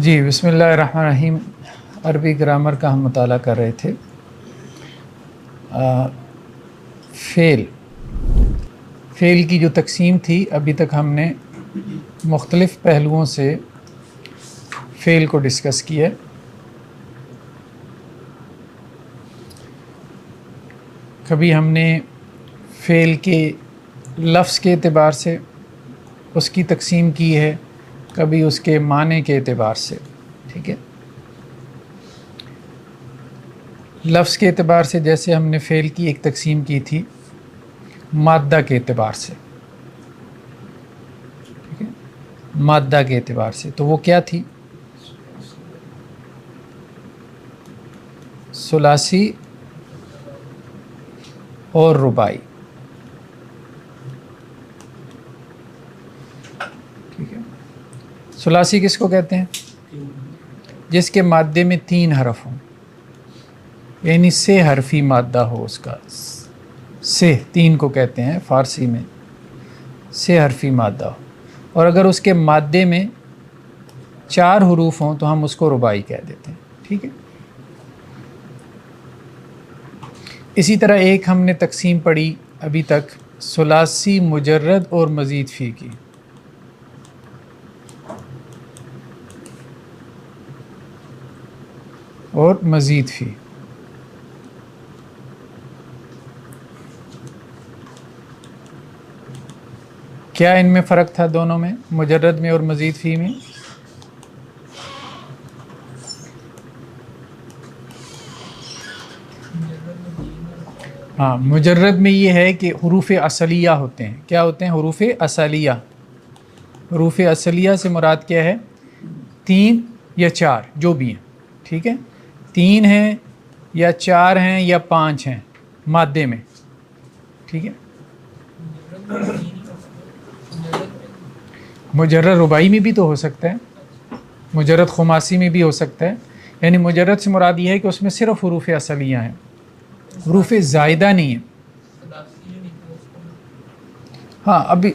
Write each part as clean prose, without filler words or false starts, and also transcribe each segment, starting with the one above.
جی بسم اللہ الرحمن الرحیم. عربی گرامر کا ہم مطالعہ کر رہے تھے. فعل کی جو تقسیم تھی ابھی تک ہم نے مختلف پہلوؤں سے فعل کو ڈسکس کیا. کبھی ہم نے فعل کے لفظ کے اعتبار سے اس کی تقسیم کی ہے، کبھی اس کے معنی کے اعتبار سے. ٹھیک ہے، لفظ کے اعتبار سے جیسے ہم نے فعل کی ایک تقسیم کی تھی مادہ کے اعتبار سے. ٹھیک ہے، مادہ کے اعتبار سے تو وہ کیا تھی؟ ثلاثی اور رباعی. ٹھیک ہے، ثلاثی کس کو کہتے ہیں؟ جس کے مادے میں 3 حرف ہوں، یعنی 6 حرفی مادہ ہو. اس کا سے 3 کو کہتے ہیں فارسی میں، 6 حرفی مادہ ہو. اور اگر اس کے مادے میں 4 حروف ہوں تو ہم اس کو رباعی کہہ دیتے ہیں. ٹھیک ہے، اسی طرح ایک ہم نے تقسیم پڑھی ابھی تک ثلاثی مجرد اور مزید فی کی. اور مزید فی، کیا ان میں فرق تھا دونوں میں، مجرد میں اور مزید فی میں؟ ہاں، مجرد میں یہ ہے کہ حروف اصلیہ ہوتے ہیں. کیا ہوتے ہیں؟ حروف اصلیہ. حروف اصلیہ سے مراد کیا ہے؟ 3 یا 4 جو بھی ہیں. ٹھیک ہے، 3 ہیں یا 4 ہیں یا 5 ہیں مادے میں. ٹھیک ہے، مجرد رباعی میں بھی تو ہو سکتا ہے، مجرد خماسی میں بھی ہو سکتا ہے. یعنی مجرد سے مراد یہ ہے کہ اس میں صرف حروف اصلیہ ہیں، حروف زائدہ نہیں ہیں. ہاں، ابھی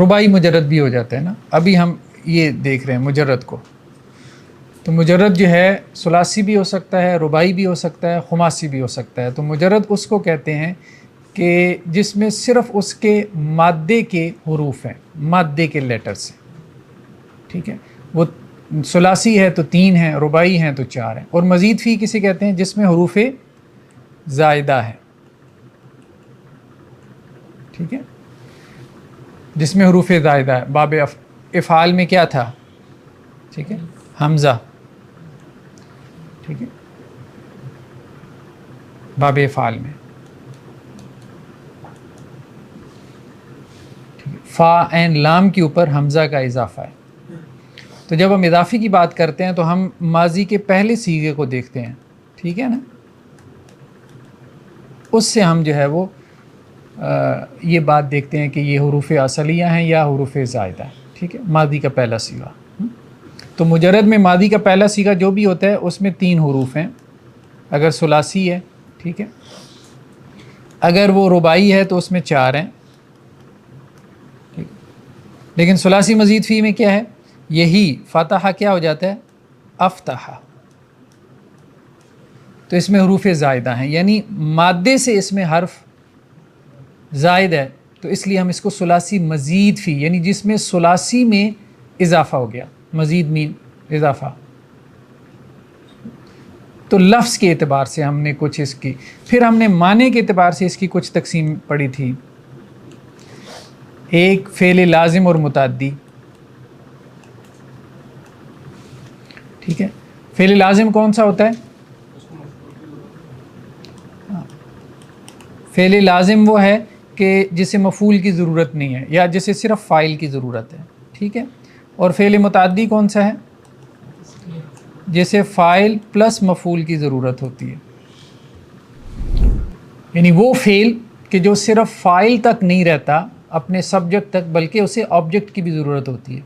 رباعی مجرد بھی ہو جاتا ہے نا. ابھی ہم یہ دیکھ رہے ہیں مجرد کو. تو مجرد جو ہے ثلاثی بھی ہو سکتا ہے، رباعی بھی ہو سکتا ہے، خماسی بھی ہو سکتا ہے. تو مجرد اس کو کہتے ہیں کہ جس میں صرف اس کے مادے کے حروف ہیں، مادے کے لیٹرز ہیں. ٹھیک ہے، وہ ثلاثی ہے تو 3 ہیں، رباعی ہیں تو 4 ہیں. اور مزید فی کسی کہتے ہیں جس میں حروف زائدہ ہے. ٹھیک ہے، جس میں حروف زائدہ ہے. باب افعال میں کیا تھا؟ ٹھیک ہے، حمزہ. ٹھیک ہے، باب افعال میں فا عین لام کے اوپر حمزہ کا اضافہ ہے. تو جب ہم اضافی کی بات کرتے ہیں تو ہم ماضی کے پہلے صیغے کو دیکھتے ہیں. ٹھیک ہے نا، اس سے ہم جو ہے وہ یہ بات دیکھتے ہیں کہ یہ حروف اصلیہ ہیں یا حروف زائدہ ہیں. ٹھیک ہے، ماضی کا پہلا صیغہ. تو مجرد میں ماضی کا پہلا صیغہ جو بھی ہوتا ہے اس میں 3 حروف ہیں اگر ثلاثی ہے. ٹھیک ہے، اگر وہ رباعی ہے تو اس میں 4 ہیں. لیکن ثلاثی مزید فی میں کیا ہے؟ یہی فتح کیا ہو جاتا ہے؟ افتح. تو اس میں حروف زائدہ ہیں، یعنی مادے سے اس میں حرف زائد ہے. تو اس لیے ہم اس کو ثلاثی مزید فی، یعنی جس میں ثلاثی میں اضافہ ہو گیا، مزید مین اضافہ. تو لفظ کے اعتبار سے ہم نے کچھ اس کی، پھر ہم نے معنی کے اعتبار سے اس کی کچھ تقسیم پڑھی تھی. ایک فعل لازم اور متعدی. ٹھیک ہے، فعل لازم کون سا ہوتا ہے؟ فعل لازم وہ ہے کہ جسے مفعول کی ضرورت نہیں ہے یا جسے صرف فاعل کی ضرورت ہے. ٹھیک ہے، اور فعل متعدی کون سا ہے؟ جسے فاعل پلس مفعول کی ضرورت ہوتی ہے. یعنی وہ فعل کہ جو صرف فاعل تک نہیں رہتا اپنے سبجیکٹ تک، بلکہ اسے آبجیکٹ کی بھی ضرورت ہوتی ہے.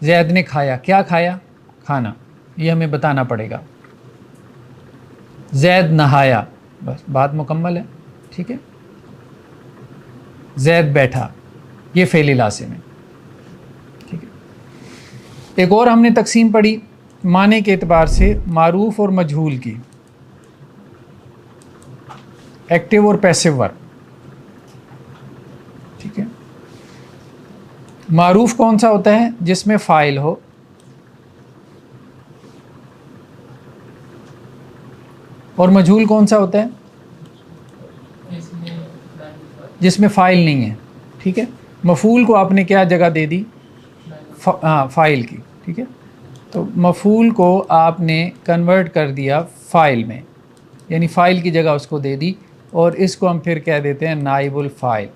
زید نے کھایا، کیا کھایا؟ کھانا، یہ ہمیں بتانا پڑے گا. زید نہایا، بس بات مکمل ہے. ٹھیک ہے، زید بیٹھا، یہ فعل لازم ہے. ٹھیک ہے، ایک اور ہم نے تقسیم پڑھی معنی کے اعتبار سے معروف اور مجہول کی، ایکٹیو اور پیسو ورب، ٹھیک ہے. معروف کون سا ہوتا ہے؟ جس میں فاعل ہو، اور مجہول کون سا ہوتا ہے؟ جس میں فاعل نہیں ہے، ٹھیک ہے. مفعول کو آپ نے کیا جگہ دے دی؟ فاعل کی، ٹھیک ہے. تو مفعول کو آپ نے کنورٹ کر دیا فاعل میں، یعنی فاعل کی جگہ اس کو دے دی، اور اس کو ہم پھر کہہ دیتے ہیں نائب الفاعل.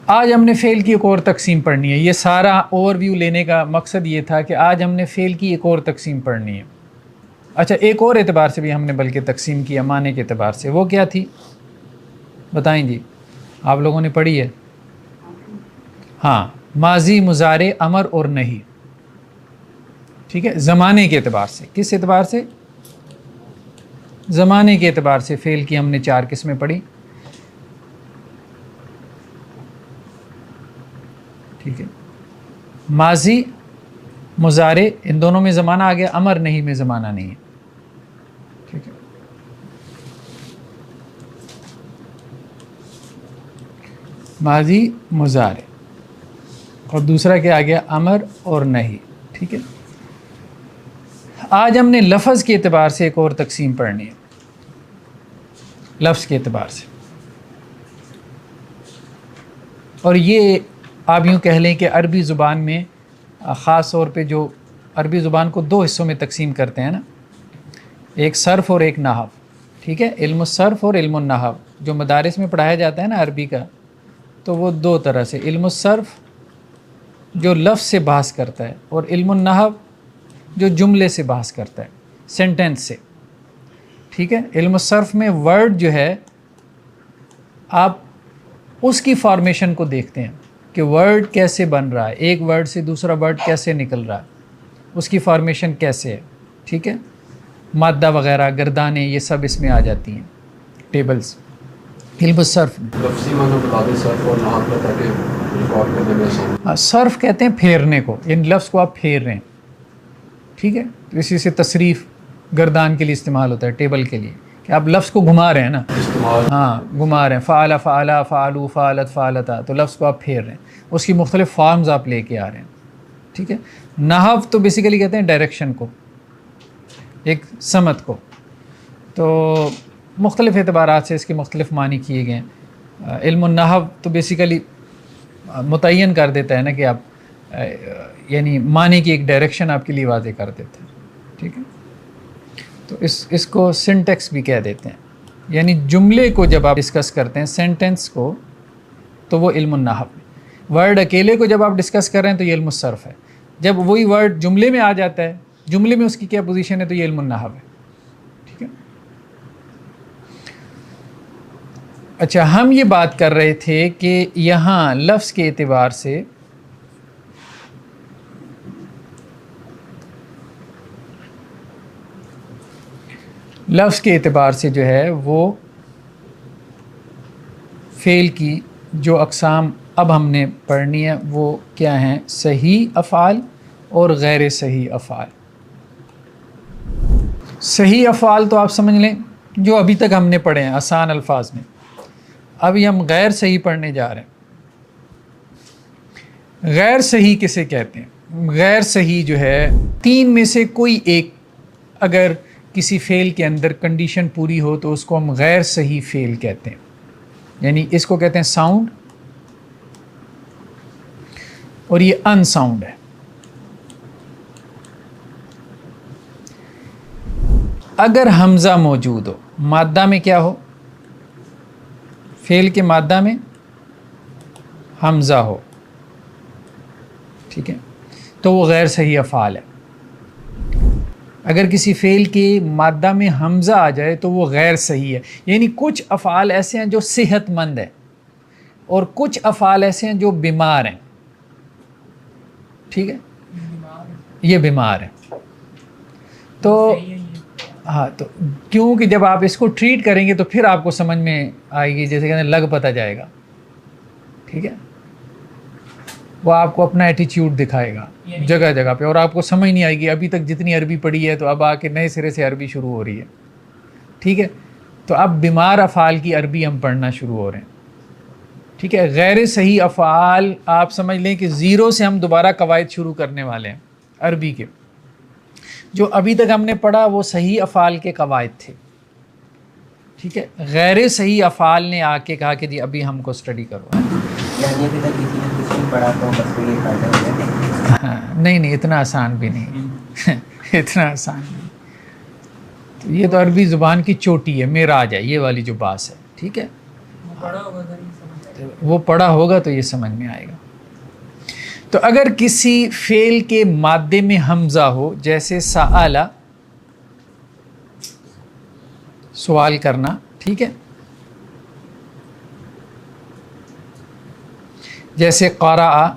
آج ہم نے فعل کی ایک اور تقسیم پڑھنی ہے. یہ سارا اوور ویو لینے کا مقصد یہ تھا کہ آج ہم نے فعل کی ایک اور تقسیم پڑھنی ہے. اچھا، ایک اور اعتبار سے بھی ہم نے بلکہ تقسیم کی معنی کے اعتبار سے. وہ کیا تھی بتائیں جی؟ آپ لوگوں نے پڑھی ہے؟ ہاں، ماضی، مضارع، امر اور نہیں، ٹھیک ہے. زمانے کے اعتبار سے. کس اعتبار سے؟ زمانے کے اعتبار سے فعل کی ہم نے 4 قسمیں پڑھی، ٹھیک ہے. ماضی، مضارع، ان دونوں میں زمانہ آ گیا، امر نہیں میں زمانہ نہیں ہے، ٹھیک ہے. ماضی، مضارع، اور دوسرا کیا آ گیا؟ امر اور نہیں، ٹھیک ہے. آج ہم نے لفظ کے اعتبار سے ایک اور تقسیم پڑھنی ہے. لفظ کے اعتبار سے، اور یہ آپ یوں کہہ لیں کہ عربی زبان میں خاص طور پہ جو عربی زبان کو 2 حصوں میں تقسیم کرتے ہیں نا، ایک صرف اور ایک نحو، ٹھیک ہے. علم الصرف اور علم النحو جو مدارس میں پڑھایا جاتا ہے نا عربی کا، تو وہ 2 طرح سے. علم الصرف جو لفظ سے بحث کرتا ہے، اور علم النحو جو جملے سے بحث کرتا ہے، سینٹنس سے، ٹھیک ہے. علم الصرف میں ورڈ جو ہے آپ اس کی فارمیشن کو دیکھتے ہیں کہ ورڈ کیسے بن رہا ہے، ایک ورڈ سے دوسرا ورڈ کیسے نکل رہا ہے، اس کی فارمیشن کیسے ہے، ٹھیک ہے. مادہ وغیرہ، گردانیں، یہ سب اس میں آ جاتی ہیں ٹیبلز. علم الصرف میں لفظی معنی بتا دیں صرف اور نحو کا، تاکہ ریکارڈ کرنے میں آسان. صرف کہتے ہیں پھیرنے کو، یعنی لفظ کو آپ پھیر رہے ہیں، ٹھیک ہے. تو اسی سے تصریف گردان کے لیے استعمال ہوتا ہے، ٹیبل کے لیے، کہ آپ لفظ کو گھما رہے ہیں نا، ہاں گھما رہے ہیں. فعل، فعلا، فعلوا، فعلت، فعلتا، تو لفظ کو آپ پھیر رہے ہیں، اس کی مختلف فارمز آپ لے کے آ رہے ہیں، ٹھیک ہے. نحو تو بیسیکلی کہتے ہیں ڈائریکشن کو، ایک سمت کو. تو مختلف اعتبارات سے اس کے مختلف معنی کیے گئے ہیں. علم النحو تو بیسیکلی متعین کر دیتا ہے نا کہ آپ یعنی معنی کی ایک ڈائریکشن آپ کے لیے واضح کر دیتے ہیں، ٹھیک ہے. تو اس کو سنٹیکس بھی کہہ دیتے ہیں، یعنی جملے کو جب آپ ڈسکس کرتے ہیں سینٹنس کو، تو وہ علم النحو. ورڈ اکیلے کو جب آپ ڈسکس کر رہے ہیں تو یہ علم الصرف ہے. جب وہی ورڈ جملے میں آ جاتا ہے، جملے میں اس کی کیا پوزیشن ہے، تو یہ علم النحو ہے، ٹھیک ہے. اچھا، ہم یہ بات کر رہے تھے کہ یہاں لفظ کے اعتبار سے جو ہے وہ فعل کی جو اقسام اب ہم نے پڑھنی ہے وہ کیا ہیں؟ صحیح افعال اور غیر صحیح افعال. صحیح افعال تو آپ سمجھ لیں جو ابھی تک ہم نے پڑھے ہیں آسان الفاظ میں. ابھی ہم غیر صحیح پڑھنے جا رہے ہیں. غیر صحیح کسے کہتے ہیں؟ غیر صحیح جو ہے 3 میں سے کوئی ایک اگر کسی فعل کے اندر کنڈیشن پوری ہو تو اس کو ہم غیر صحیح فعل کہتے ہیں. یعنی اس کو کہتے ہیں ساؤنڈ، اور یہ ان ساؤنڈ ہے. اگر حمزہ موجود ہو، مادہ میں کیا ہو، فعل کے مادہ میں حمزہ ہو، ٹھیک ہے، تو وہ غیر صحیح افعال ہے. اگر کسی فعل کے مادہ میں حمزہ آ جائے تو وہ غیر صحیح ہے. یعنی کچھ افعال ایسے ہیں جو صحت مند ہیں، اور کچھ افعال ایسے ہیں جو بیمار ہیں، ٹھیک ہے. یہ بیمار ہیں. تو ہاں، تو کیونکہ جب آپ اس کو ٹریٹ کریں گے تو پھر آپ کو سمجھ میں آئے گی، جیسے کہتے ہیں لگ پتہ جائے گا، ٹھیک ہے. وہ آپ کو اپنا ایٹیچیوڈ دکھائے گا جگہ جگہ پہ، اور آپ کو سمجھ نہیں آئے گی ابھی تک جتنی عربی پڑھی ہے تو اب آ کے نئے سرے سے عربی شروع ہو رہی ہے. ٹھیک ہے، تو اب بیمار افعال کی عربی ہم پڑھنا شروع ہو رہے ہیں. ٹھیک ہے، غیر صحیح افعال آپ سمجھ لیں کہ زیرو سے ہم دوبارہ قواعد شروع کرنے والے ہیں عربی کے. جو ابھی تک ہم نے پڑھا وہ صحیح افعال کے قواعد تھے. ٹھیک ہے، غیر صحیح افعال نے آ کے کہا کہ جی ابھی ہم کو اسٹڈی کرو. ہاں نہیں اتنا آسان بھی نہیں اتنا آسان نہیں. تو یہ تو عربی زبان کی چوٹی ہے، معراج ہے یہ والی جو باس ہے. ٹھیک ہے، وہ پڑھا ہوگا تو یہ سمجھ میں آئے گا. تو اگر کسی فعل کے مادے میں حمزہ ہو، جیسے سأل سوال کرنا، ٹھیک ہے، جیسے قرأ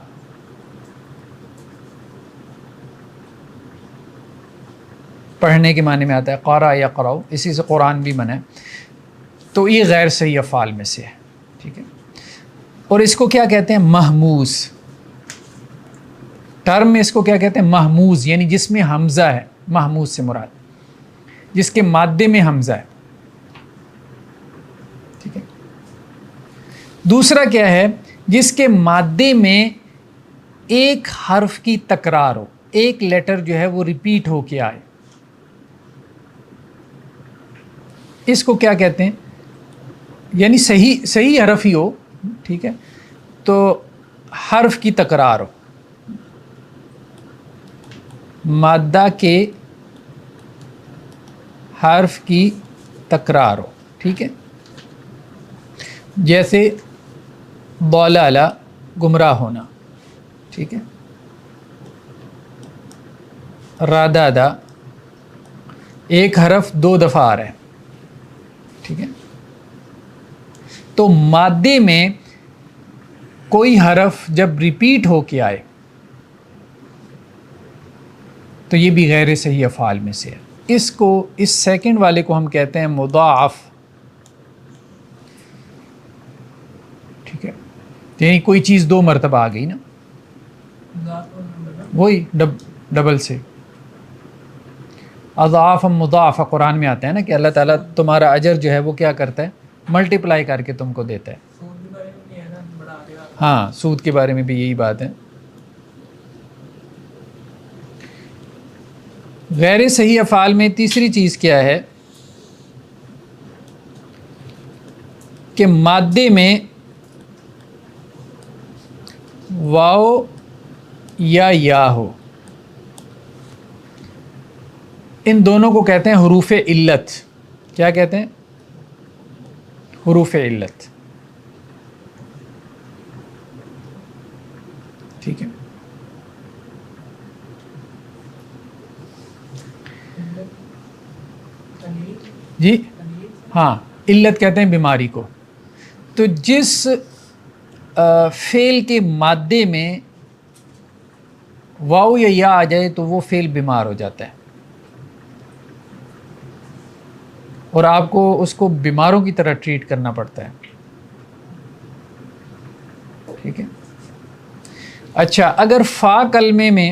پڑھنے کے معنی میں آتا ہے، قرأ یقرأ، اسی سے قرآن بھی بنا ہے. تو یہ غیر صحیح افعال میں سے ہے. ٹھیک ہے، اور اس کو کیا کہتے ہیں؟ محموز. ٹرم میں اس کو کیا کہتے ہیں؟ محموز، یعنی جس میں حمزہ ہے. محموز سے مراد جس کے مادے میں حمزہ ہے. ٹھیک ہے، دوسرا کیا ہے؟ جس کے مادے میں ایک حرف کی تکرار ہو، ایک لیٹر جو ہے وہ ریپیٹ ہو کے آئے. اس کو کیا کہتے ہیں؟ یعنی صحیح حرف ہی ہو. ٹھیک ہے، تو حرف کی تکرار ہو، مادہ کے حرف کی تکرار ہو. ٹھیک ہے، جیسے ضلال گمراہ ہونا. ٹھیک ہے، ردد ایک حرف دو دفعہ آ رہا ہے. ٹھیک ہے، تو مادے میں کوئی حرف جب ریپیٹ ہو کے آئے تو یہ بھی غیر صحیح افعال میں سے ہے. اس سیکنڈ والے کو ہم کہتے ہیں مضاعف. ٹھیک ہے، یعنی کوئی چیز دو مرتبہ آ گئی نا، وہی ڈبل سے. اضعاف مضاعف قرآن میں آتا ہے نا کہ اللہ تعالیٰ تمہارا اجر جو ہے وہ کیا کرتا ہے؟ ملٹیپلائی کر کے تم کو دیتا ہے. ہاں، سود کے بارے میں بھی یہی بات ہے. غیر صحیح افعال میں تیسری چیز کیا ہے کہ مادے میں واو یا ہو. ان دونوں کو کہتے ہیں حروف علت. کیا کہتے ہیں؟ حروف علت. ٹھیک ہے، جی ہاں، علت کہتے ہیں بیماری کو. تو جس فعل کے مادے میں واو یا آ جائے تو وہ فعل بیمار ہو جاتا ہے، اور آپ کو اس کو بیماروں کی طرح ٹریٹ کرنا پڑتا ہے. ٹھیک ہے، اچھا اگر فا کلمے میں،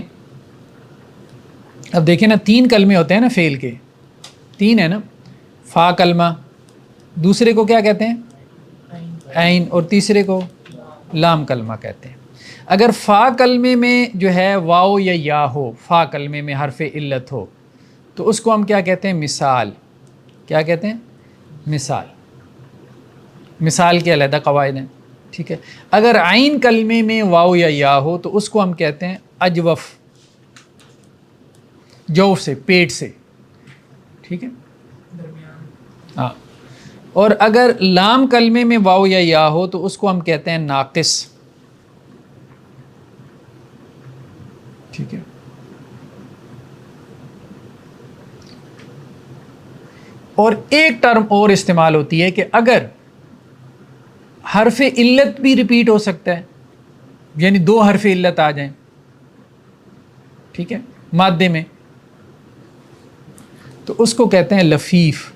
اب دیکھیں نا 3 کلمے ہوتے ہیں نا فعل کے، 3 ہے نا، فا کلمہ، دوسرے کو کیا کہتے ہیں؟ عین، اور تیسرے کو لام کلمہ کہتے ہیں. اگر فا کلمے میں جو ہے واو یا ہو، فا کلمے میں حرف علت ہو، تو اس کو ہم کیا کہتے ہیں؟ مثال. کیا کہتے ہیں؟ مثال. مثال کے علیحدہ قواعد ہیں. ٹھیک ہے، اگر عین کلمے میں واو یا ہو تو اس کو ہم کہتے ہیں اجوف، جوف سے، پیٹ سے. ٹھیک ہے، ہاں. اور اگر لام کلمے میں واو یا ہو تو اس کو ہم کہتے ہیں ناقص. ٹھیک ہے، اور ایک ٹرم اور استعمال ہوتی ہے کہ اگر حرف علت بھی ریپیٹ ہو سکتا ہے، یعنی 2 حرف علت آ جائیں، ٹھیک ہے، مادے میں، تو اس کو کہتے ہیں لفیف.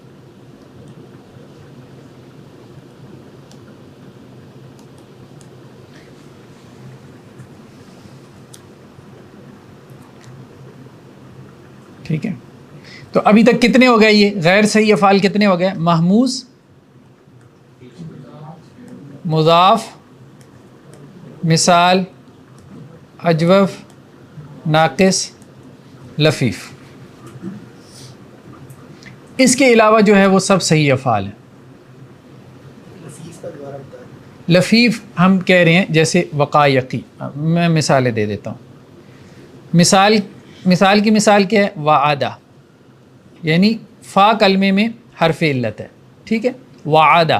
تو ابھی تک کتنے ہو گئے؟ یہ غیر صحیح افعال کتنے ہو گئے؟ محموز، مضاف، مثال، اجوف، ناقص، لفیف. اس کے علاوہ جو ہے وہ سب صحیح افعال ہیں. لفیف ہم کہہ رہے ہیں جیسے وقایقی. میں مثالیں دے دیتا ہوں. مثال کی مثال کیا ہے؟ وعدہ، یعنی فا کلمے میں حرف علت ہے. ٹھیک ہے، وعدہ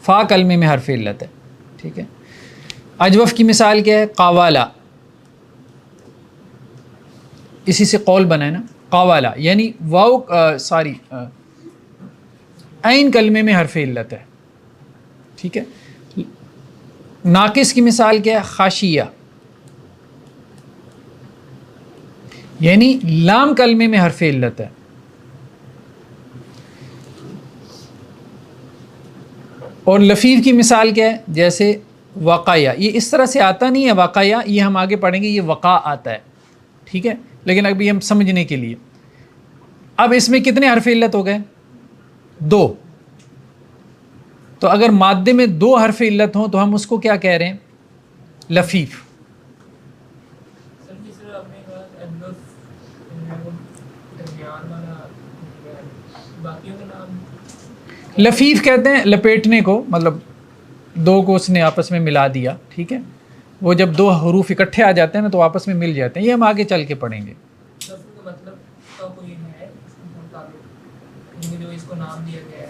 فا کلمے میں حرف علت ہے. ٹھیک ہے. اجوف کی مثال کیا ہے؟ قاوالا، اسی سے قول بنا ہے نا، قاوالا، یعنی واو عین کلمے میں حرف علت ہے. ٹھیک ہے. ناقص کی مثال کیا ہے؟ خاشیہ، یعنی لام کلمے میں حرف علت ہے. اور لفیف کی مثال کیا ہے؟ جیسے وقایا. یہ اس طرح سے آتا نہیں ہے وقایا، یہ ہم آگے پڑھیں گے، یہ وقا آتا ہے. ٹھیک ہے، لیکن ابھی ہم سمجھنے کے لیے، اب اس میں کتنے حرف علت ہو گئے؟ 2. تو اگر مادے میں 2 حرف علت ہوں تو ہم اس کو کیا کہہ رہے ہیں؟ لفیف. لفیف کہتے ہیں لپیٹنے کو، مطلب 2 کو اس نے آپس میں ملا دیا. ٹھیک ہے، وہ جب 2 حروف اکٹھے آ جاتے ہیں نا تو آپس میں مل جاتے ہیں. یہ ہم آگے چل کے پڑھیں گے.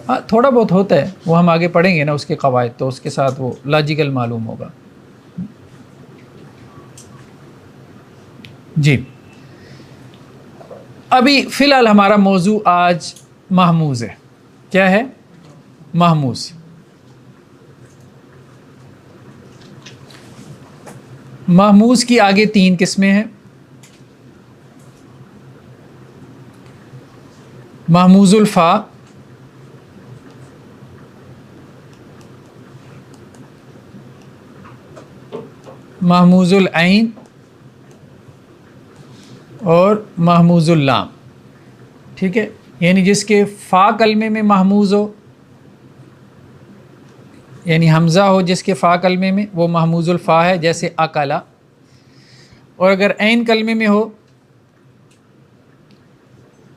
ہاں تھوڑا بہت ہوتا ہے، وہ ہم آگے پڑھیں گے نا اس کے قواعد، تو اس کے ساتھ وہ لاجیکل معلوم ہوگا. جی، ابھی فی الحال ہمارا موضوع آج محموز ہے. کیا ہے؟ محموز. محموز کی آگے 3 قسمیں ہیں. محموز الفا، محموز العین اور محموز اللام. ٹھیک ہے، یعنی جس کے فا کلمے میں محموز ہو، یعنی حمزہ ہو جس کے فا کلمے میں، وہ محموز الفا ہے، جیسے اکلا. اور اگر عین کلمے میں ہو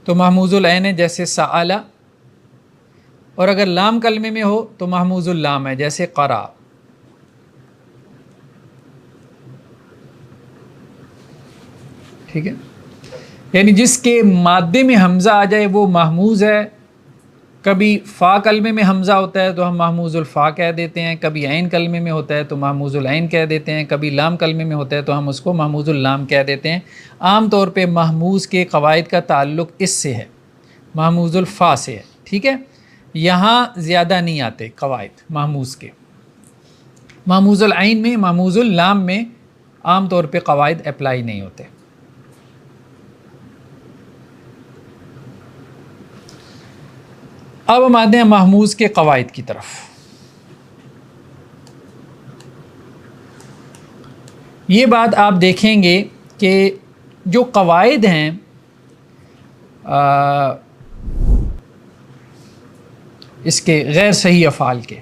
تو محموز العین ہے، جیسے سألا. اور اگر لام کلمے میں ہو تو محموز اللام ہے، جیسے قرأ. ٹھیک ہے، یعنی جس کے مادے میں حمزہ آ جائے وہ محموز ہے. کبھی فا کلمے میں حمزہ ہوتا ہے تو ہم محموز الفا کہہ دیتے ہیں، کبھی عین کلمے میں ہوتا ہے تو محموز العین کہہ دیتے ہیں، کبھی لام کلمے میں ہوتا ہے تو ہم اس کو محموز اللام کہہ دیتے ہیں. عام طور پہ محموز کے قواعد کا تعلق اس سے ہے، محموز الفا سے ہے. ٹھیک ہے، یہاں زیادہ نہیں آتے قواعد محموز کے. محموز العین میں، محموز اللام میں عام طور پہ قواعد اپلائی نہیں ہوتے. اب ہم آتے ہیں محموز کے قواعد کی طرف. یہ بات آپ دیکھیں گے کہ جو قواعد ہیں اس کے غیر صحیح افعال کے،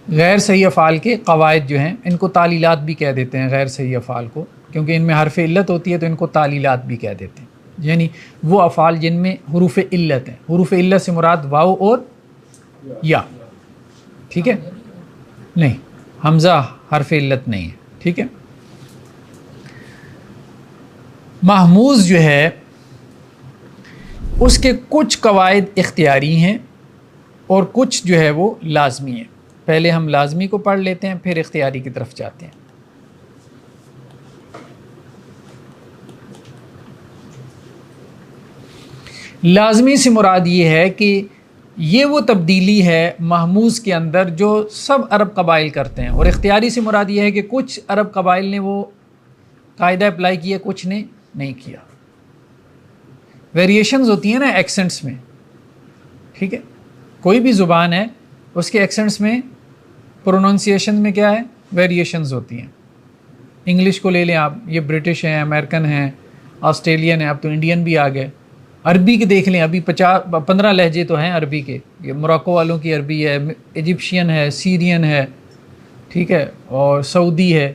غیر صحیح افعال کے قواعد جو ہیں، ان کو تعلیلات بھی کہہ دیتے ہیں غیر صحیح افعال کو، کیونکہ ان میں حرف علت ہوتی ہے تو ان کو تعلیلات بھی کہہ دیتے ہیں. یعنی وہ افعال جن میں حروف علت ہیں. حروف علت سے مراد واو اور یا. ٹھیک ہے، نہیں، حمزہ حرف علت نہیں ہے. ٹھیک ہے، محموز جو ہے اس کے کچھ قواعد اختیاری ہیں اور کچھ جو ہے وہ لازمی ہیں. پہلے ہم لازمی کو پڑھ لیتے ہیں، پھر اختیاری کی طرف جاتے ہیں. لازمی سے مراد یہ ہے کہ یہ وہ تبدیلی ہے محموز کے اندر جو سب عرب قبائل کرتے ہیں. اور اختیاری سے مراد یہ ہے کہ کچھ عرب قبائل نے وہ قاعدہ اپلائی کیا، کچھ نے نہیں کیا. ویریشنز ہوتی ہیں نا ایکسنٹس میں. ٹھیک ہے، کوئی بھی زبان ہے اس کے ایکسنٹس میں، پروننسیشن میں کیا ہے؟ ویریشنز ہوتی ہیں. انگلش کو لے لیں آپ، یہ برٹش ہیں، امریکن ہیں، آسٹریلین ہے، اب تو انڈین بھی آ گئے. عربی کے دیکھ لیں، ابھی 15 لہجے تو ہیں عربی کے. یہ موراکو والوں کی عربی ہے، ایجپشین ہے، سیرین ہے، ٹھیک ہے، اور سعودی ہے،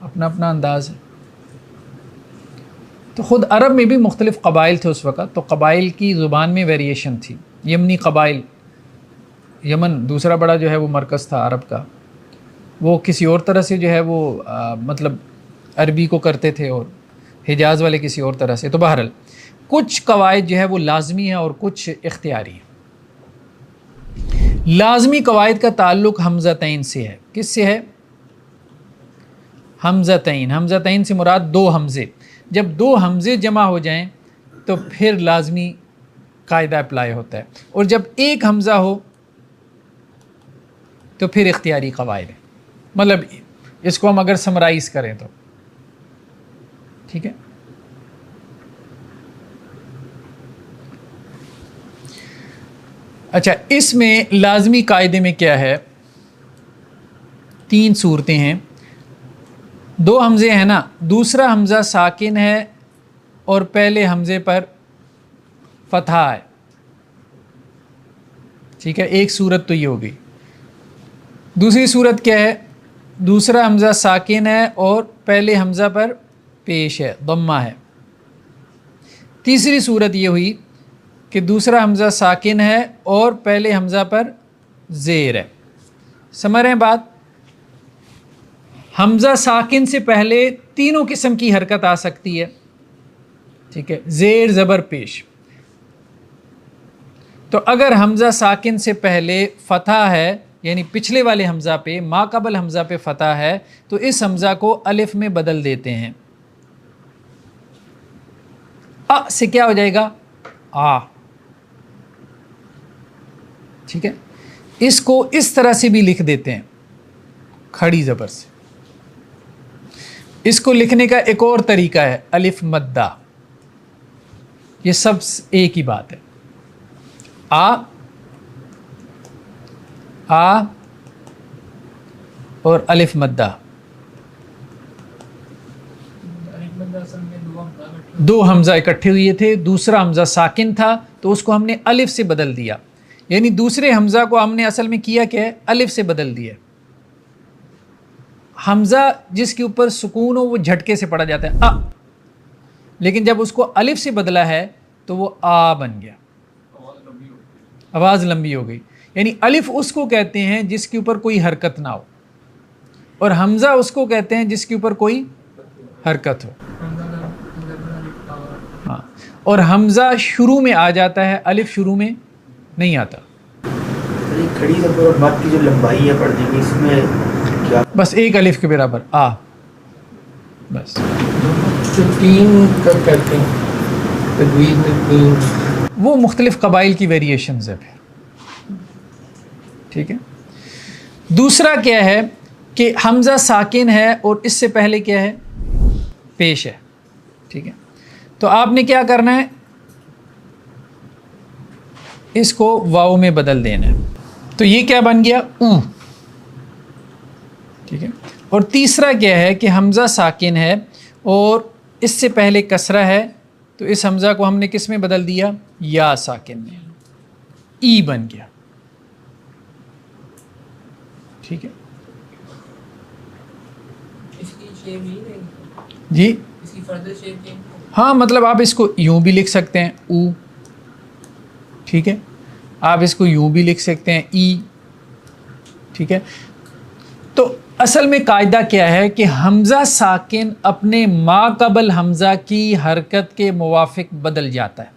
اپنا اپنا انداز ہے. تو خود عرب میں بھی مختلف قبائل تھے اس وقت، تو قبائل کی زبان میں ویریشن تھی. یمنی قبائل، یمن دوسرا بڑا جو ہے وہ مرکز تھا عرب کا، وہ کسی اور طرح سے جو ہے وہ مطلب عربی کو کرتے تھے، اور حجاز والے کسی اور طرح سے. تو بہرحال کچھ قواعد جو ہے وہ لازمی ہیں اور کچھ اختیاری ہیں. لازمی قواعد کا تعلق حمزتین سے ہے. کس سے ہے؟ حمزتین. حمزتین سے مراد 2 حمزے. جب 2 حمزے جمع ہو جائیں تو پھر لازمی قاعدہ اپلائی ہوتا ہے، اور جب 1 حمزہ ہو تو پھر اختیاری قواعد ہے. مطلب اس کو ہم اگر سمرائز کریں تو ٹھیک ہے. اچھا، اس میں لازمی قاعدے میں کیا ہے؟ 3 صورتیں ہیں. 2 حمزے ہیں نا، دوسرا حمزہ ساکن ہے اور پہلے حمزے پر فتحہ ہے. ٹھیک ہے، ایک صورت تو یہ ہو گئی. دوسری صورت کیا ہے؟ دوسرا حمزہ ساکن ہے اور پہلے حمزہ پر پیش ہے، ضمہ ہے. تیسری صورت یہ ہوئی کہ دوسرا حمزہ ساکن ہے اور پہلے حمزہ پر زیر ہے. سمجھ رہے ہیں بات؟ حمزہ ساکن سے پہلے تینوں قسم کی حرکت آ سکتی ہے. ٹھیک ہے، زیر زبر پیش. تو اگر حمزہ ساکن سے پہلے فتح ہے، یعنی پچھلے والے حمزہ پہ، ما قبل حمزہ پہ فتح ہے، تو اس حمزہ کو الف میں بدل دیتے ہیں. سے کیا ہو جائے گا؟ آ. ٹھیک ہے، اس کو اس طرح سے بھی لکھ دیتے ہیں، کھڑی زبر سے. اس کو لکھنے کا ایک اور طریقہ ہے، الف مدہ. یہ سب ایک ہی بات ہے. آ اور الف مدہ. 2 حمزہ اکٹھے ہوئے تھے، دوسرا حمزہ ساکن تھا تو اس کو ہم نے الف سے بدل دیا. یعنی دوسرے حمزہ کو ہم نے اصل میں کیا کیا ہے؟ الف سے بدل دیا. حمزہ جس کے اوپر سکون ہو وہ جھٹکے سے پڑھا جاتا ہے لیکن جب اس کو الف سے بدلا ہے تو وہ آ بن گیا، آواز لمبی ہو گئی. یعنی الف اس کو کہتے ہیں جس کے اوپر کوئی حرکت نہ ہو، اور حمزہ اس کو کہتے ہیں جس کے اوپر کوئی حرکت ہو. ہاں، اور حمزہ شروع میں آ جاتا ہے، الف شروع میں نہیں آتا. کھڑی زبر اور مد کی جو لمبائی ہے پڑھنے کی، اس میں کیا؟ بس ایک الف کے برابر آ، بس. 3 کب کہتے ہیں تجوید میں 3؟ وہ مختلف قبائل کی ویریشنز ہے پھر. ٹھیک ہے. دوسرا کیا ہے کہ حمزہ ساکن ہے اور اس سے پہلے کیا ہے؟ پیش ہے. ٹھیک ہے، تو آپ نے کیا کرنا ہے؟ اس کو واو میں بدل دینا ہے. تو یہ کیا بن گیا؟ او. ٹھیک ہے. اور تیسرا کیا ہے کہ حمزہ ساکن ہے اور اس سے پہلے کسرہ ہے، تو اس حمزہ کو ہم نے کس میں بدل دیا؟ یا ساکن میں، ای بن گیا. ٹھیک ہے جی. ہاں، مطلب آپ اس کو یوں بھی لکھ سکتے ہیں او. ٹھیک ہے، آپ اس کو یوں بھی لکھ سکتے ہیں ای. ٹھیک ہے. تو اصل میں قاعدہ کیا ہے کہ حمزہ ساکن اپنے ما قبل حمزہ کی حرکت کے موافق بدل جاتا ہے.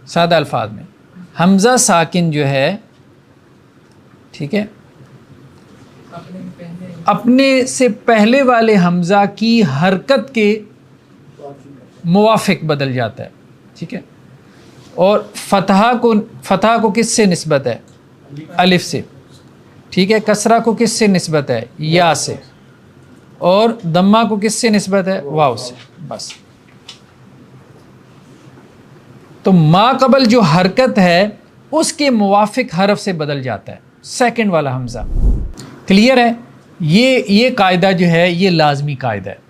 سادہ الفاظ میں حمزہ ساکن جو ہے، ٹھیک ہے، اپنے سے پہلے والے حمزہ کی حرکت کے موافق بدل جاتا ہے. ٹھیک ہے. اور فتحہ کو کس سے نسبت ہے؟ الف سے. ٹھیک ہے. کسرہ کو کس سے نسبت ہے؟ یا سے. اور ضمہ کو کس سے نسبت ہے؟ واو سے. بس. تو ما قبل جو حرکت ہے اس کے موافق حرف سے بدل جاتا ہے سیکنڈ والا حمزہ. کلیئر ہے؟ یہ قاعدہ جو ہے یہ لازمی قاعدہ ہے.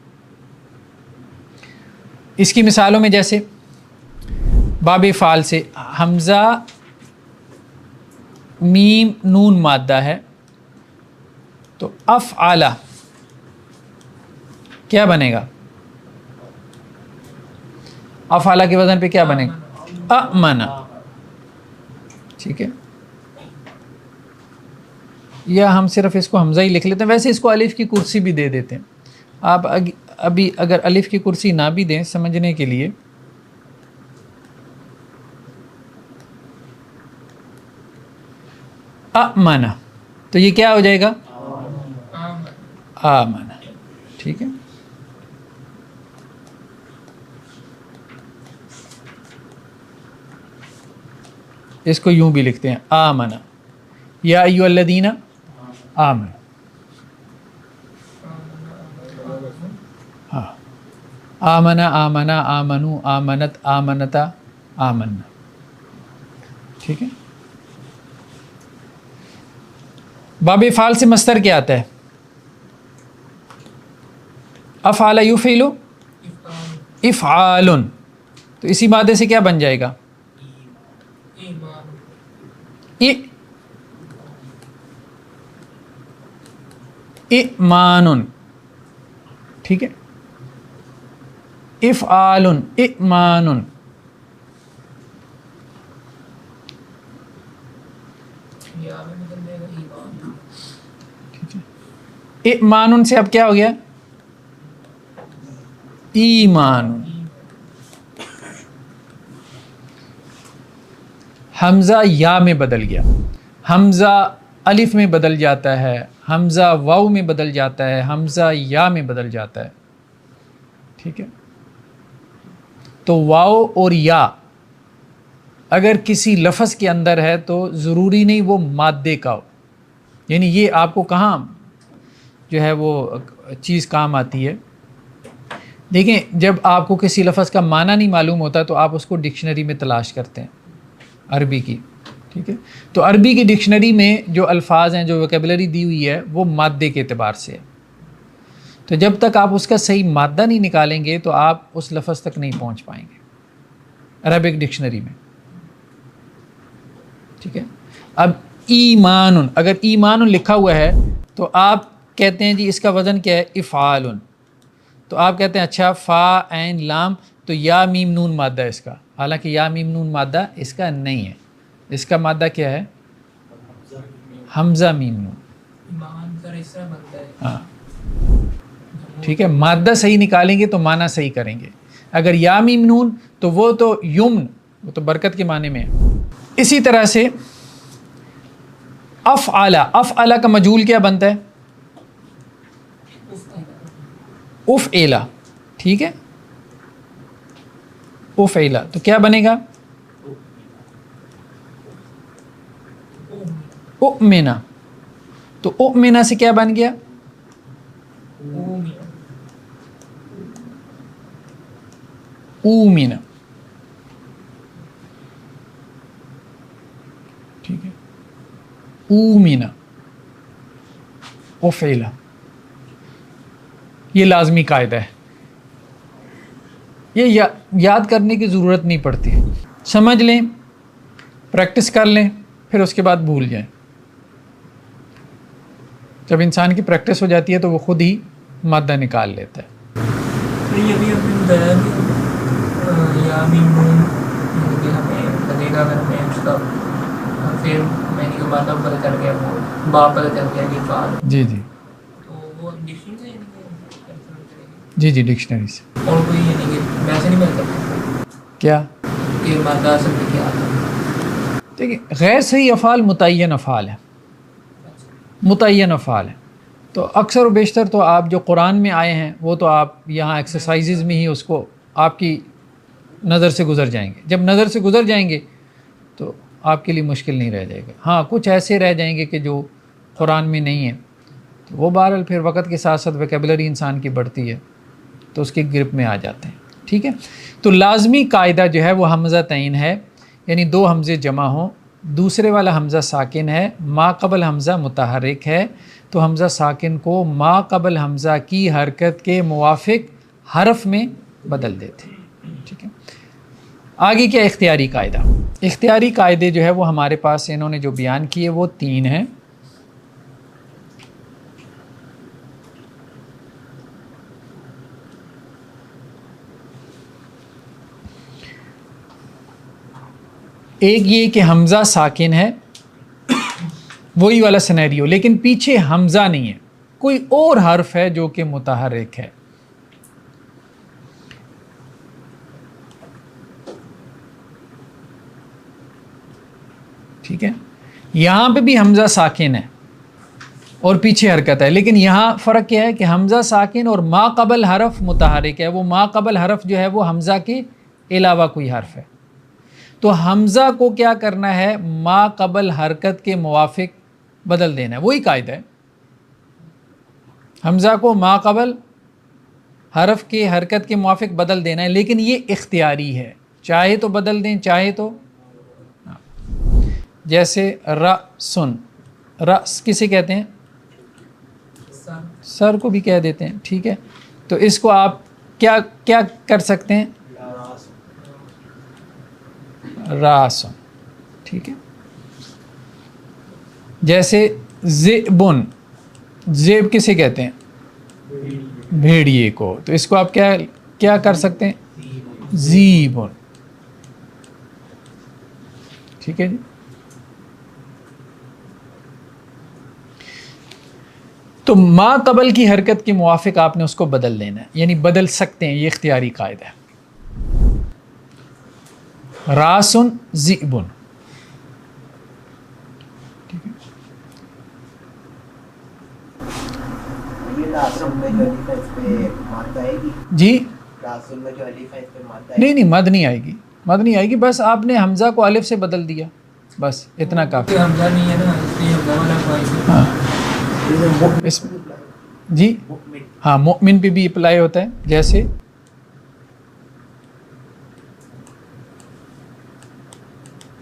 اس کی مثالوں میں جیسے باب فعال سے حمزہ میم نون مادہ ہے تو افعل کیا بنے گا؟ افعل کے وزن پہ کیا بنے گا؟ امنا. ٹھیک ہے، یا ہم صرف اس کو حمزہ ہی لکھ لیتے ہیں، ویسے اس کو الف کی کرسی بھی دے دیتے ہیں. آپ ابھی اگر الف کی کرسی نہ بھی دیں سمجھنے کے لیے، امنا تو یہ کیا ہو جائے گا؟ آمنا. ٹھیک ہے، اس کو یوں بھی لکھتے ہیں آمنا، یا ایھا الذین آمنوا. ہاں، آمنا آمنا آمنو آمنت آمنتا آمنا. ٹھیک ہے، باب فعال سے مصدر کیا آتا ہے؟ افعل یفعل افعال، تو اسی مادے سے کیا بن جائے گا؟ ایمان. ٹھیک ہے، افعال ایمان. ایمان سے اب کیا ہو گیا؟ ایمان. حمزہ یا میں بدل گیا، حمزہ الف میں بدل جاتا ہے، حمزہ واو میں بدل جاتا ہے، حمزہ یا میں بدل جاتا ہے. ٹھیک ہے، تو واو اور یا اگر کسی لفظ کے اندر ہے تو ضروری نہیں وہ مادے کا ہو. یعنی یہ آپ کو کہاں جو ہے وہ چیز کام آتی ہے؟ دیکھیں، جب آپ کو کسی لفظ کا معنی نہیں معلوم ہوتا تو آپ اس کو ڈکشنری میں تلاش کرتے ہیں عربی کی. ٹھیک ہے، تو عربی کی ڈکشنری میں جو الفاظ ہیں، جو ویکیبلری دی ہوئی ہے وہ مادے کے اعتبار سے ہے. تو جب تک آپ اس کا صحیح مادہ نہیں نکالیں گے تو آپ اس لفظ تک نہیں پہنچ پائیں گے عربک ڈکشنری میں. ٹھیک ہے، اب ایمان، اگر ایمان لکھا ہوا ہے تو آپ کہتے ہیں جی اس کا وزن کیا ہے؟ افعال. تو آپ کہتے ہیں اچھا فا عین لام، تو یا میم نون مادہ اس کا، حالانکہ یا میم نون مادہ اس کا نہیں ہے. اس کا مادہ کیا ہے؟ حمزہ میم نون. ہاں ٹھیک ہے، مادہ صحیح نکالیں گے تو معنی صحیح کریں گے. اگر یا میم نون تو وہ تو یمن، وہ تو برکت کے معنی میں ہے. اسی طرح سے افعل، افعل کا مجہول کیا بنتا ہے؟ افعل. ٹھیک ہے، افعل تو کیا بنے گا؟ اؤمنا. تو اؤمنا سے کیا بن گیا؟ اومنا. ٹھیک ہے، اومنا افعل. یہ لازمی قاعدہ ہے، یہ یاد کرنے کی ضرورت نہیں پڑتی. سمجھ لیں، پریکٹس کر لیں، پھر اس کے بعد بھول جائیں. جب انسان کی پریکٹس ہو جاتی ہے تو وہ خود ہی مادہ نکال لیتا ہے. یہ بھی اپنی بتایا کہ یا میم نون کہ ہمیں لگے گا اگر ہمیں اس کا پھر میں نے مادہ پتہ چل گیا، وہ با پتہ چل گیا کہ فعال. جی جی تو وہ ڈکشنری سے جی جی ڈکشنری سے. اور کوئی یعنی کہ ویسے نہیں مل سکتا کیا کہ مادہ اصل میں کیا آتا ہے. دیکھیں، غیر صحیح افعال متعین افعال ہے، متعین افعال ہے. تو اکثر و بیشتر تو آپ جو قرآن میں آئے ہیں وہ تو آپ یہاں ایکسرسائزز میں ہی اس کو آپ کی نظر سے گزر جائیں گے. جب نظر سے گزر جائیں گے تو آپ کے لیے مشکل نہیں رہ جائے گا. ہاں کچھ ایسے رہ جائیں گے کہ جو قرآن میں نہیں ہیں، تو وہ بہرحال پھر وقت کے ساتھ ساتھ ویکیبلری انسان کی بڑھتی ہے تو اس کی گرپ میں آ جاتے ہیں. ٹھیک ہے، تو لازمی قاعدہ جو ہے وہ حمزہ تعین ہے، یعنی دو حمزے جمع ہوں، دوسرے والا حمزہ ساکن ہے، ما قبل حمزہ متحرک ہے، تو حمزہ ساکن کو ما قبل حمزہ کی حرکت کے موافق حرف میں بدل دیتے ہیں. آگے کیا اختیاری قاعدہ. اختیاری قاعدے جو ہے وہ ہمارے پاس انہوں نے جو بیان کیے وہ 3 ہیں. ایک یہ کہ حمزہ ساکن ہے، وہی والا سینیریو، لیکن پیچھے حمزہ نہیں ہے، کوئی اور حرف ہے جو کہ متحرک ہے. ٹھیک ہے، یہاں پہ بھی حمزہ ساکن ہے اور پیچھے حرکت ہے، لیکن یہاں فرق کیا ہے کہ حمزہ ساکن اور ما قبل حرف متحرک ہے. وہ ما قبل حرف جو ہے وہ حمزہ کے علاوہ کوئی حرف ہے. تو حمزہ کو کیا کرنا ہے؟ ما قبل حرکت کے موافق بدل دینا ہے. وہی قاعدہ ہے، حمزہ کو ما قبل حرف کے حرکت کے موافق بدل دینا ہے، لیکن یہ اختیاری ہے، چاہے تو بدل دیں چاہے تو. جیسے رأسن، رأس کسے کہتے ہیں؟ سر کو بھی کہہ دیتے ہیں. ٹھیک ہے، تو اس کو آپ کیا کر سکتے ہیں؟ راسن. ٹھیک ہے، جیسے ذئبن، ذئب کسے کہتے ہیں؟ بھیڑیے کو. تو اس کو آپ کیا کر سکتے ہیں؟ ذیبن. ٹھیک ہے جی. تو ما قبل کی حرکت کے موافق آپ نے اس کو بدل دینا ہے، یعنی بدل سکتے ہیں، یہ اختیاری قاعدہ ہے. راسن ذئبن. جی نہیں مد نہیں آئے گی، مد نہیں آئے گی، بس آپ نے حمزہ کو الف سے بدل دیا، بس اتنا کافی. حمزہ نہیں ہے نا، اس لیے حمزہ والا فائدہ. ہاں جی ہاں، مؤمن پہ بھی اپلائی ہوتا ہے. جیسے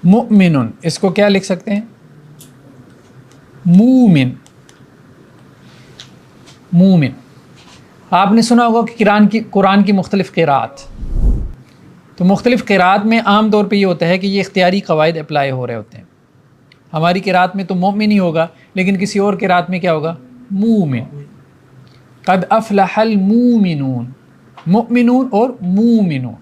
مؤمن، اس کو کیا لکھ سکتے ہیں؟ مومن. مومن. آپ نے سنا ہوگا کہ قرآن کی مختلف قراءات، تو مختلف قراءات میں عام طور پہ یہ ہوتا ہے کہ یہ اختیاری قواعد اپلائی ہو رہے ہوتے ہیں. ہماری قراءت میں تو مومن ہی ہوگا، لیکن کسی اور قراءت میں کیا ہوگا؟ مومن. قد افلح المومنون، مؤمنون اور مومنون.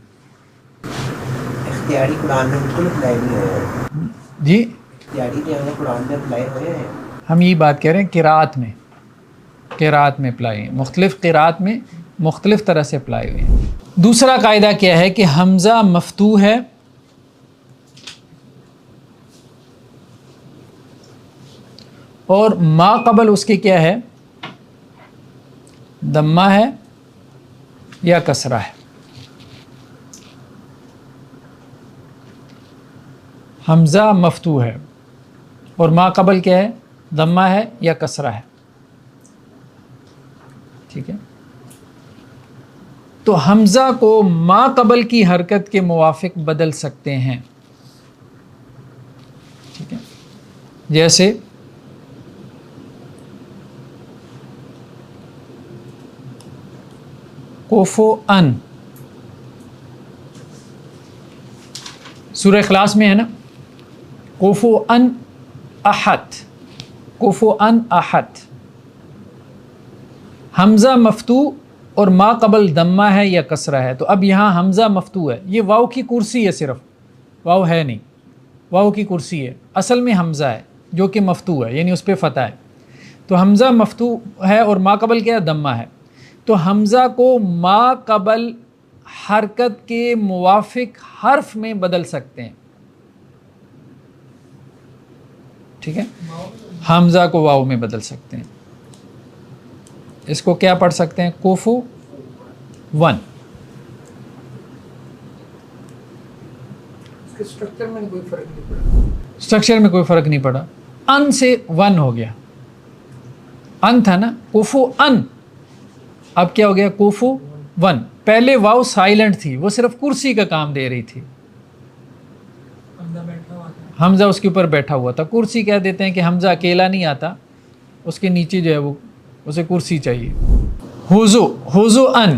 اختیاری قرآن میں بالکل اپلائی نہیں ہوئے. جی اختیاری جو ہے قرآن میں اپلائی ہوئے ہیں. ہم یہی بات کہہ رہے ہیں، قراءت میں اپلائی ہیں، مختلف قراءت میں مختلف طرح سے اپلائی ہوئے ہیں. دوسرا قاعدہ کیا ہے کہ حمزہ مفتوح ہے اور ما قبل اس کے کیا ہے؟ دمہ ہے یا کسرہ ہے. حمزہ مفتوح ہے اور ما قبل کیا ہے؟ دمہ ہے یا کسرہ ہے. ٹھیک ہے، تو حمزہ کو ما قبل کی حرکت کے موافق بدل سکتے ہیں. ٹھیک ہے، جیسے کوفوان، سورہ اخلاص میں ہے نا، کوفوان احد، کوفوان احد. حمزہ مفتوح اور ما قبل دمہ ہے یا کسرہ ہے. تو اب یہاں حمزہ مفتوح ہے، یہ واو کی کرسی ہے، صرف واو ہے نہیں، واو کی کرسی ہے. اصل میں حمزہ ہے جو کہ مفتوح ہے، یعنی اس پہ فتح ہے. تو حمزہ مفتوح ہے اور ما قبل کیا ہے؟ دمہ ہے. تو حمزہ کو ما قبل حرکت کے موافق حرف میں بدل سکتے ہیں. ٹھیک ہے، حمزہ کو واو میں بدل سکتے ہیں. اس کو کیا پڑھ سکتے ہیں؟ کوفو ون. اسٹرکچر میں کوئی فرق نہیں پڑا. اسٹرکچر میں کوئی فرق نہیں پڑا. ان سے ون ہو گیا، ان تھا نا، کوفو ان، اب کیا ہو گیا؟ کوفو ون. پہلے واو سائلنٹ تھی، وہ صرف کرسی کا کام دے رہی تھی. حمزہ اس کے اوپر بیٹھا ہوا تھا. کرسی کہہ دیتے ہیں کہ حمزہ اکیلا نہیں آتا، اس کے نیچے جو ہے وہ اسے کرسی چاہیے. ہوزو، ہوزو ان،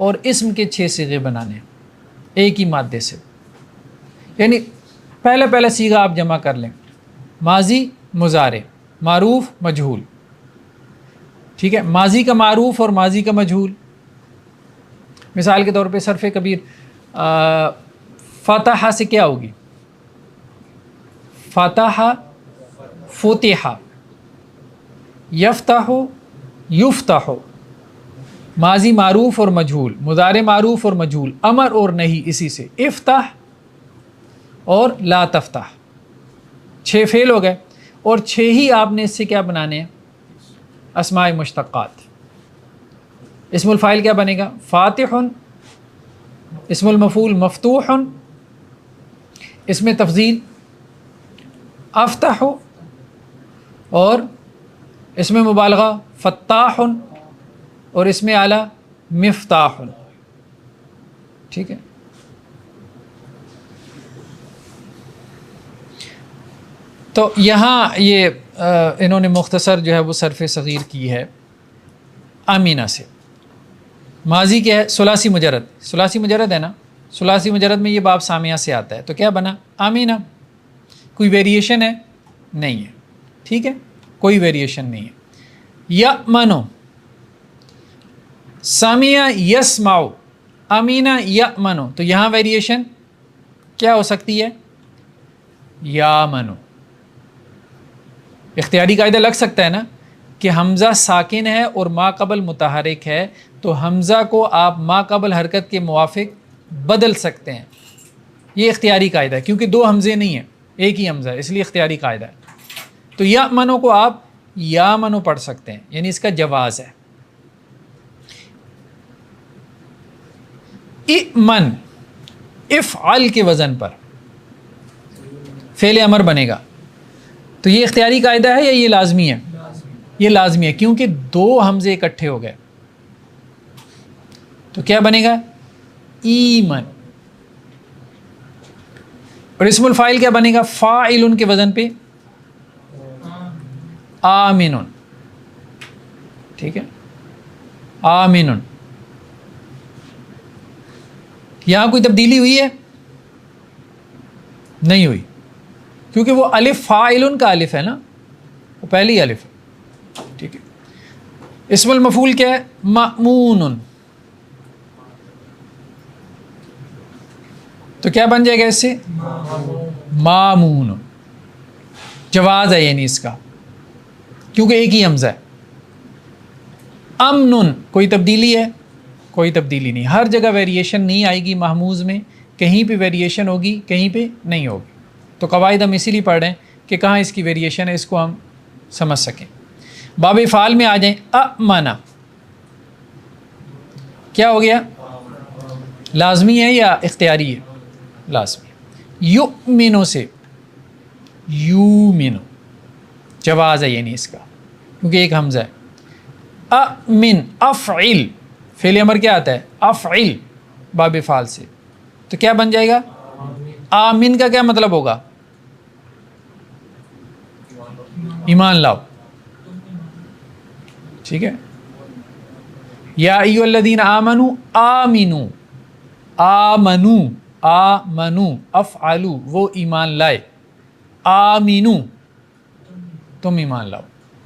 اور اسم کے 6 صیغے بنانے ہیں ایک ہی مادے سے. یعنی پہلا صیغہ آپ جمع کر لیں، ماضی مضارع معروف مجہول. ٹھیک ہے، ماضی کا معروف اور ماضی کا مجہول. مثال کے طور پہ صرف کبیر فتح سے کیا ہوگی؟ فتح فتح، یفتح یفتح. ماضی معروف اور مجہول، مضارع معروف اور مجہول، امر اور نہیں اسی سے افتح اور لا تفتح. 6 فعل ہو گئے اور 6 ہی آپ نے اس سے کیا بنانے ہیں؟ اسماء مشتقات. اسم الفاعل کیا بنے گا؟ فاتح. اسم المفعول مفتوح. اسم تفضیل افتح. اور اسم مبالغہ فتاح. اور اسم اعلیٰ مفتاح. ٹھیک ہے. تو یہاں یہ انہوں نے مختصر جو ہے وہ صرف صغیر کی ہے آمینہ سے. ماضی کیا ہے؟ ثلاثی مجرد. ثلاثی مجرد ہے نا، ثلاثی مجرد میں یہ باب سامعہ سے آتا ہے، تو کیا بنا؟ آمینہ. کوئی ویریشن ہے؟ نہیں ہے. ٹھیک ہے، کوئی ویریشن نہیں ہے. یأمنو، سامعہ یسمعو، آمینہ یأمنو. تو یہاں ویریشن کیا ہو سکتی ہے؟ یامنو. اختیاری قاعدہ لگ سکتا ہے نا کہ حمزہ ساکن ہے اور ما قبل متحرک ہے، تو حمزہ کو آپ ما قبل حرکت کے موافق بدل سکتے ہیں. یہ اختیاری قاعدہ ہے، کیونکہ 2 حمزے نہیں ہیں، ایک ہی حمزہ ہے، اس لیے اختیاری قاعدہ ہے. تو یا منو کو آپ یا منو پڑھ سکتے ہیں، یعنی اس کا جواز ہے. من افعل کے وزن پر فعل امر بنے گا. تو یہ اختیاری قاعدہ ہے یا یہ لازمی ہے؟ یہ لازمی ہے، کیونکہ 2 حمزے اکٹھے ہو گئے. تو کیا بنے گا؟ ایمن. اور اسم الفاعل کیا بنے گا؟ فاعل کے وزن پہ آمن. ٹھیک ہے، آمن. یہاں کوئی تبدیلی ہوئی ہے؟ نہیں ہوئی، کیونکہ وہ الف فاعل کا الف ہے نا، وہ پہلی الف ہے. ٹھیک ہے. اسم المفعول کیا ہے؟ مأمون. تو کیا بن جائے گا اس سے؟ مامون. جواز ہے یعنی اس کا، کیونکہ ایک ہی حمزہ ہے. امن، کوئی تبدیلی ہے؟ کوئی تبدیلی نہیں. ہر جگہ ویریشن نہیں آئے گی محموز میں، کہیں پہ ویریشن ہوگی کہیں پہ نہیں ہوگی. تو قواعد ہم اسی لیے پڑھ رہے ہیں کہ کہاں اس کی ویریشن ہے، اس کو ہم سمجھ سکیں. باب افعال میں آ جائیں. امنا کیا ہو گیا؟ لازمی ہے یا اختیاری ہے؟ لازمی. یؤمنو سے یومنو، جواز ہے یعنی اس کا، کیونکہ ایک حمزہ ہے. امن افعل، فعل امر کیا آتا ہے؟ افعل، باب افعال سے. تو کیا بن جائے گا؟ آمین کا کیا مطلب ہوگا؟ ایمان لاؤ. ٹھیک ہے. یا ایھا الذین آمنوا آمنو، آمنو آمنو افعلوا، وہ ایمان لائے. آمینو، تم ایمان لاؤ.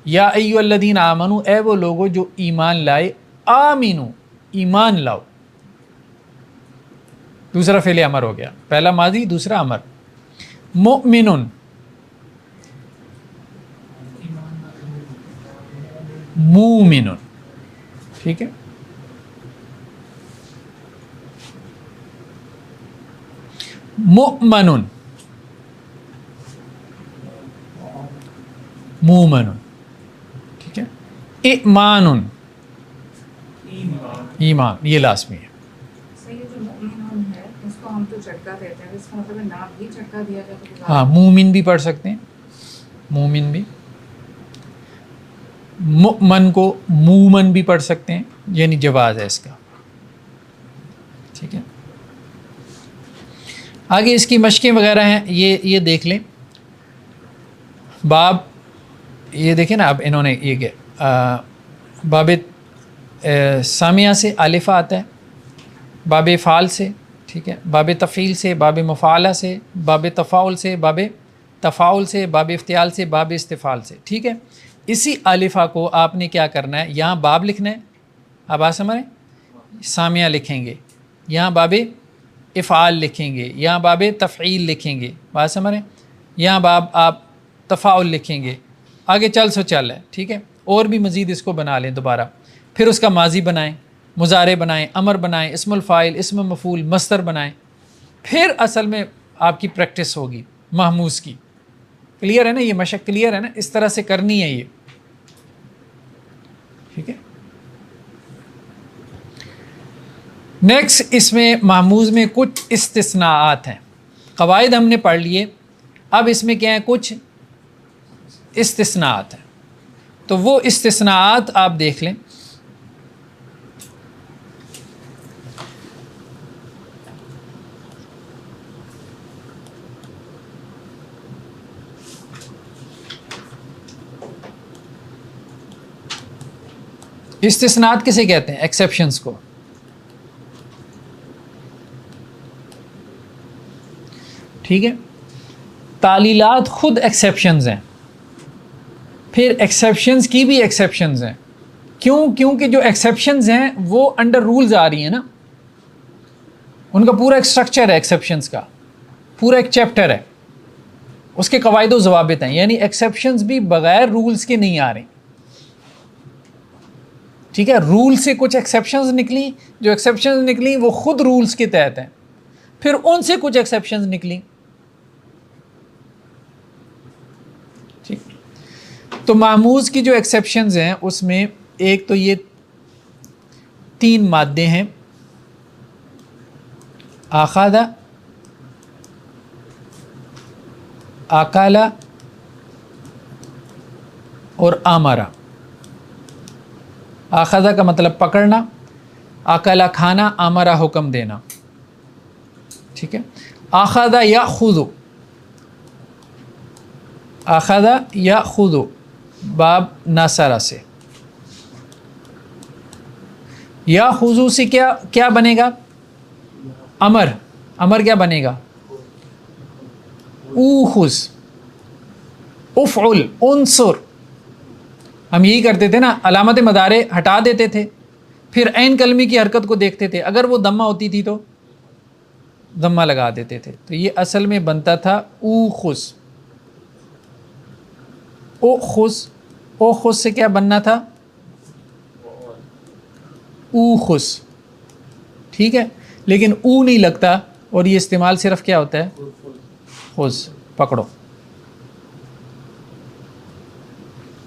یا ایھا الذین آمنوا، اے وہ لوگوں جو ایمان لائے. آمینو، ایمان لاؤ. دوسرا فعل امر ہو گیا، پہلا ماضی دوسرا امر. مؤمنن، مومنن. ٹھیک ہے. مؤمنن، مومنن. ٹھیک ہے. ایمانن، ایمان. یہ لازمی ہے. صحیح. جو مؤمن ہے اس کو ہم تو جھٹکا دیتے ہیں، اس کا مطلب ہے نام بھی جھٹکا دیا جائے تو ہاں، مومن بھی پڑھ سکتے ہیں، مومن بھی. مؤمن کو مومن بھی پڑھ سکتے ہیں، یعنی جواز ہے اس کا. ٹھیک ہے. آگے اس کی مشقیں وغیرہ ہیں، یہ دیکھ لیں. باب یہ دیکھیں نا، اب انہوں نے یہ کہ باب سامعہ سے الف آتا ہے، باب فعال سے، ٹھیک ہے، باب تفعیل سے، باب مفعلہ سے، باب تفاعل سے، باب تفاعل سے، باب افتعال سے، باب استفعال سے، ٹھیک ہے۔ اسی الفا کو آپ نے کیا کرنا ہے، یہاں باب لکھنا ہے، اب آپ سمجھ رہے ہیں، سامیہ لکھیں گے، یہاں باب افعال لکھیں گے، یہاں باب تفعیل لکھیں گے، بات سمجھ رہے ہیں، یہاں باب آپ تفاعل لکھیں گے، آگے چل سو چل ہے، ٹھیک ہے۔ اور بھی مزید اس کو بنا لیں دوبارہ، پھر اس کا ماضی بنائیں، مضارع بنائیں، امر بنائیں، اسم الفاعل، اسم مفعول، مصدر بنائیں، پھر اصل میں آپ کی پریکٹس ہوگی محموز کی۔ کلیئر ہے نا، یہ مشق کلیئر ہے نا، اس طرح سے کرنی ہے یہ، ٹھیک ہے۔ نیکسٹ اس میں محموز میں کچھ استثناءات ہیں، قواعد ہم نے پڑھ لیے، اب اس میں کیا ہے، کچھ استثناءات ہیں، تو وہ استثناءات آپ دیکھ لیں۔ استثناءات کسے کہتے ہیں؟ ایکسیپشنز کو۔ ٹھیک ہے، تعلیلات خود ایکسیپشنز ہیں، پھر ایکسیپشنز کی بھی ایکسیپشنز ہیں، کیونکہ جو ایکسیپشنز ہیں وہ انڈر رولز آ رہی ہیں نا، ان کا پورا ایک اسٹرکچر ہے، ایکسیپشنز کا پورا ایک چیپٹر ہے، اس کے قواعد و ضوابط ہیں، یعنی ایکسیپشنز بھی بغیر رولز کے نہیں آ رہے، ٹھیک ہے۔ رول سے کچھ ایکسیپشنز نکلیں، جو ایکسیپشنز نکلیں وہ خود رولز کے تحت ہیں، پھر ان سے کچھ ایکسیپشنز نکلیں، ٹھیک۔ تو محموز کی جو ایکسیپشنز ہیں اس میں ایک تو یہ 3 مادے ہیں، آخذ، اکل اور امر۔ آخذ کا مطلب پکڑنا، اکل کھانا، امر حکم دینا، ٹھیک ہے۔ آخذ یاخذ، آخذ یاخذ باب ناصرہ سے، یاخذ سے کیا بنے گا؟ امر، امر کیا بنے گا؟ اوخذ، افعل، انصر۔ ہم یہی کرتے تھے نا، علامت مدارے ہٹا دیتے تھے، پھر عین کلمی کی حرکت کو دیکھتے تھے، اگر وہ ضمہ ہوتی تھی تو ضمہ لگا دیتے تھے، تو یہ اصل میں بنتا تھا اوخذ، اوخذ، اوخذ سے کیا بننا تھا؟ اوخذ، ٹھیک ہے، لیکن او نہیں لگتا اور یہ استعمال صرف کیا ہوتا ہے؟ خذ، پکڑو۔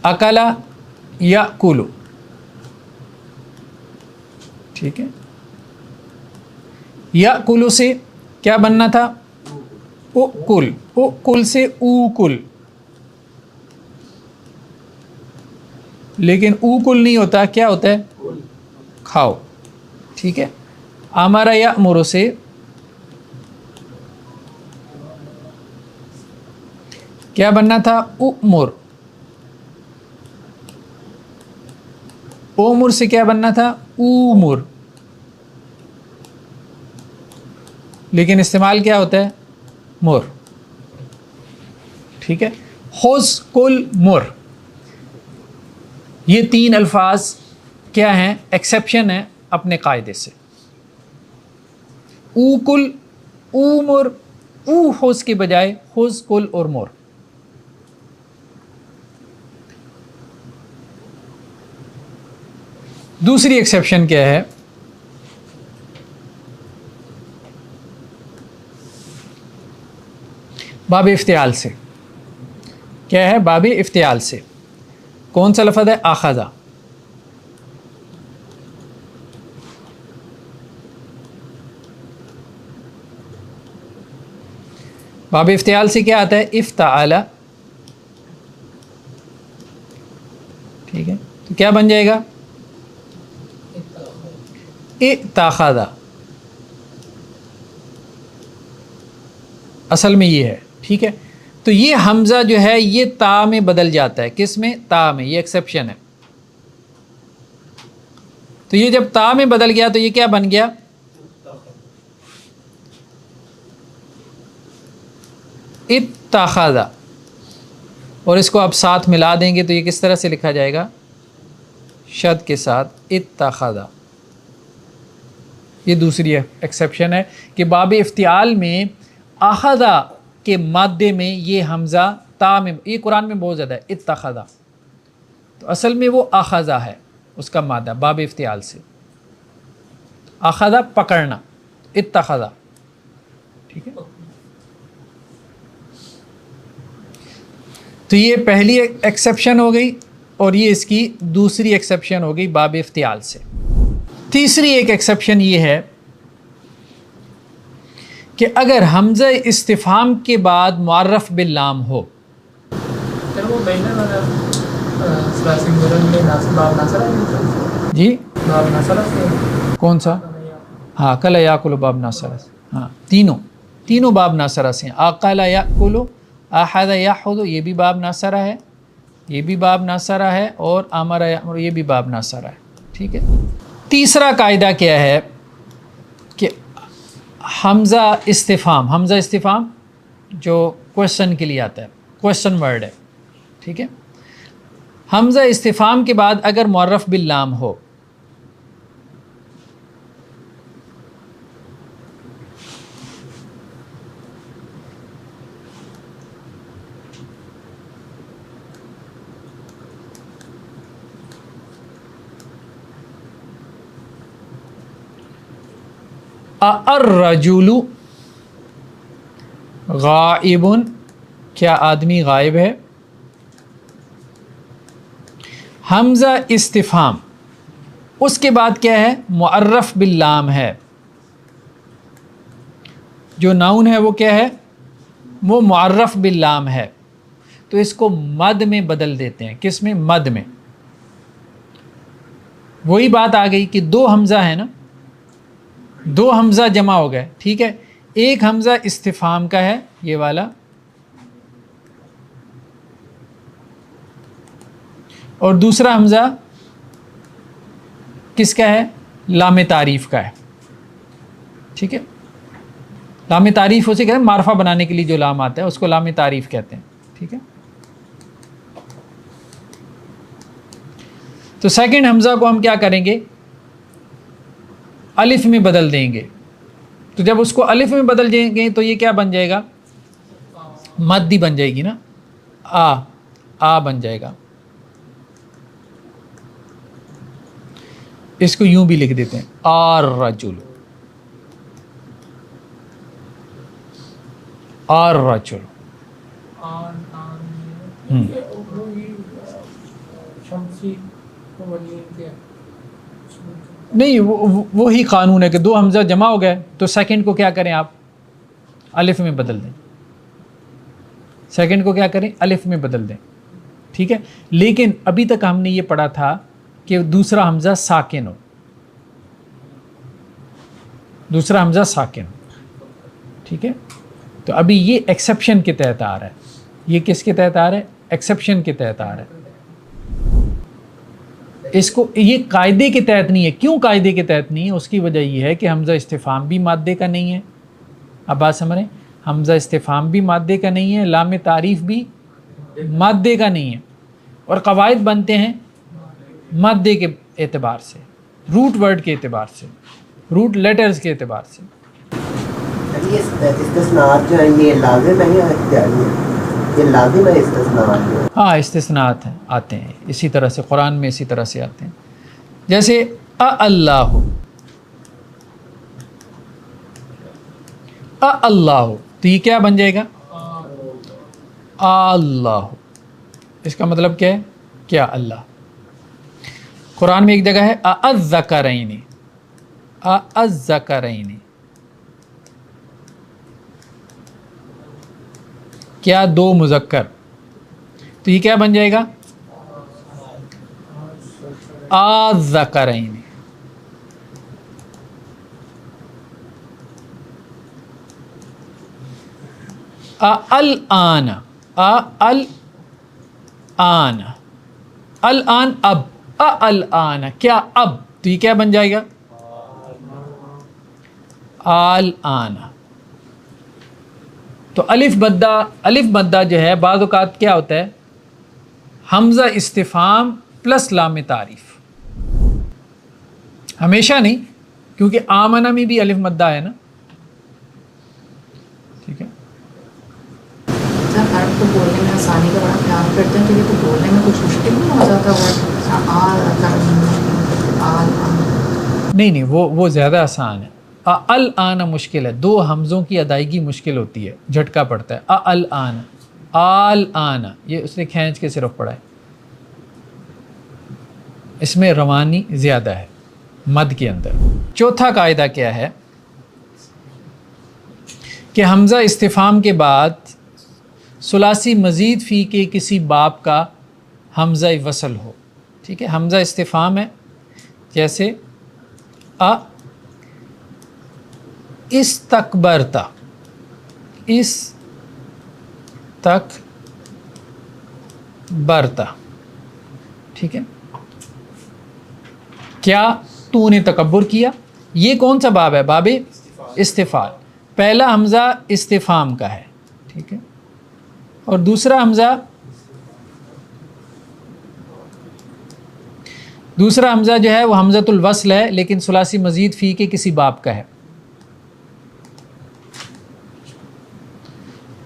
اکلا یاکل، ٹھیک ہے، یاکل سے کیا بننا تھا؟ اوکل، اوکل سے اوکل، لیکن اوکل نہیں ہوتا، کیا ہوتا ہے؟ کھاؤ، ٹھیک ہے۔ امر یامر سے کیا بننا تھا؟ امر، اومر سے کیا بننا تھا؟ اومر، لیکن استعمال کیا ہوتا ہے؟ مر، ٹھیک ہے۔ خذ، کل، مر، یہ 3 الفاظ کیا ہیں؟ ایکسیپشن ہیں اپنے قاعدے سے۔ او کل، او مر، او خذ کے بجائے خذ، کل اور مر۔ دوسری ایکسیپشن کیا ہے؟ باب افتعال سے، کیا ہے؟ باب افتعال سے کون سا لفظ ہے؟ آخذ۔ باب افتعال سے کیا آتا ہے؟ افتعال، ٹھیک ہے، تو کیا بن جائے گا؟ اتخذ، اصل میں یہ ہے، ٹھیک ہے۔ تو یہ حمزہ جو ہے یہ تا میں بدل جاتا ہے، کس میں؟ تا میں، یہ ایکسیپشن ہے۔ تو یہ جب تا میں بدل گیا تو یہ کیا بن گیا؟ اتخذ، اور اس کو آپ ساتھ ملا دیں گے تو یہ کس طرح سے لکھا جائے گا؟ شد کے ساتھ، اتخذ۔ یہ دوسری ایکسیپشن ہے کہ باب افتعال میں اخذ کے مادے میں یہ حمزہ تا میں، یہ قرآن میں بہت زیادہ ہے، اتخذ، تو اصل میں وہ اخذ ہے اس کا مادہ باب افتعال سے، اخذ پکڑنا، اتخذ، ٹھیک ہے۔ تو یہ پہلی ایکسیپشن ہو گئی اور یہ اس کی دوسری ایکسیپشن ہو گئی باب افتعال سے۔ تیسری ایک ایکسیپشن یہ ہے کہ اگر حمزہ استفہام کے بعد معرف باللام ہو، پھر وہ بینر والا ثلاثی مجرد میں باب ناصرہ ہے، جی باب ناصرہ سے کون سا؟ ہاں کل یاکل باب ناصرہ سے، ہاں تینوں باب ناصرہ سے ہیں۔ اقل یاکل، احد یاخذ، یہ بھی باب ناصرہ ہے، یہ بھی باب ناصرہ ہے، اور امر یامر، یہ بھی باب ناصرہ ہے، ٹھیک ہے۔ تیسرا قاعدہ کیا ہے کہ حمزہ استفہام جو کوشچن کے لیے آتا ہے، کوشچن ورڈ ہے، ٹھیک ہے۔ حمزہ استفہام کے بعد اگر معرف باللام ہو، الرجل غائب، کیا آدمی غائب ہے؟ حمزہ استفہام، اس کے بعد کیا ہے؟ معرف باللام ہے، جو ناؤن ہے وہ کیا ہے؟ وہ معرف باللام ہے، تو اس کو مد میں بدل دیتے ہیں۔ کس میں؟ مد میں۔ وہی بات آ گئی کہ دو حمزہ ہے نا، دو حمزہ جمع ہو گئے، ٹھیک ہے۔ ایک حمزہ استفہام کا ہے یہ والا، اور دوسرا حمزہ کس کا ہے؟ لام تعریف کا ہے، ٹھیک ہے۔ لام تعریف اسے کہتے ہیں، معرفہ بنانے کے لیے جو لام آتا ہے اس کو لام تعریف کہتے ہیں، ٹھیک ہے۔ تو سیکنڈ حمزہ کو ہم کیا کریں گے؟ الف میں بدل دیں گے، تو جب اس کو الف میں بدل دیں گے تو یہ کیا بن جائے گا؟ مدی بن جائے گی نا، آ بن جائے گا۔ اس کو یوں بھی لکھ دیتے ہیں، الرجل، الرجل۔ نہیں، وہی قانون ہے کہ دو حمزہ جمع ہو گئے تو سیکنڈ کو کیا کریں آپ؟ الف میں بدل دیں، سیکنڈ کو کیا کریں؟ الف میں بدل دیں، ٹھیک ہے۔ لیکن ابھی تک ہم نے یہ پڑھا تھا کہ دوسرا حمزہ ساکن ہو، دوسرا حمزہ ساکن ہو، ٹھیک ہے۔ تو ابھی یہ ایکسیپشن کے تحت آ رہا ہے، یہ کس کے تحت آ رہا ہے؟ ایکسیپشن کے تحت آ رہا ہے۔ اس کو، یہ قاعدے کے تحت نہیں ہے۔ کیوں قاعدے کے تحت نہیں ہے؟ اس کی وجہ یہ ہے کہ حمزہ استفہام بھی مادے کا نہیں ہے، اب بات سمجھ رہے ہیں؟ حمزہ استفہام بھی مادے کا نہیں ہے، لام تعریف بھی مادے کا نہیں ہے، اور قواعد بنتے ہیں مادے کے اعتبار سے، روٹ ورڈ کے اعتبار سے، روٹ لیٹرز کے اعتبار سے۔ یہ استثناءات جو ہیں یہ لازم ہے یا اختیاری ہے؟ یہ لازم ہے استثناءات جو ہیں؟ ہاں استثناءات ہیں، آتے ہیں اسی طرح سے، قرآن میں اسی طرح سے آتے ہیں، جیسے اللہ، اللہ، تو یہ کیا بن جائے گا؟ اللہ، اس کا مطلب کیا ہے؟ کیا اللہ۔ قرآن میں ایک جگہ ہے اَذَّكَرَيْنِ، اَذَّكَرَيْنِ، کیا دو مذکر، تو یہ کیا بن جائے گا؟ اَذَّكَرَيْنِ۔ الآن، الآن، الآن، اب، الآن، کیا اب، تو یہ کیا بن جائے گا؟ الآن، تو الف مدہ جو ہے بعض اوقات کیا ہوتا ہے، حمزہ استفہام پلس لام تعریف، ہمیشہ نہیں، کیونکہ آمنہ میں بھی الف مدہ ہے نا، ٹھیک ہے۔ سر عرب تو بولنے میں آسانی کا بڑا خیال کرتے ہیں، تو یہ تو بولنے میں کچھ مشکل نہیں ہو جاتا نہیں وہ زیادہ آسان ہے۔ الآن مشکل ہے، 2 حمزوں کی ادائیگی مشکل ہوتی ہے، جھٹکا پڑتا ہے۔ الآن، الآن یہ اس نے کھینچ کے صرف پڑھا ہے، اس میں روانی زیادہ ہے مد کے اندر۔ چوتھا قاعدہ کیا ہے کہ حمزہ استفہام کے بعد ثلاثی مزید فی کے کسی باب کا حمزہ وصل ہو، ٹھیک ہے۔ حمزہ استفہام ہے، جیسے استکبرتا، ٹھیک ہے، کیا تو نے تکبر کیا؟ یہ کون سا باب ہے؟ باب استفعال۔ پہلا حمزہ استفہام کا ہے، ٹھیک ہے، اور دوسرا حمزہ جو ہے وہ حمزۃ الوصل ہے، لیکن ثلاثی مزید فی کے کسی باب کا ہے۔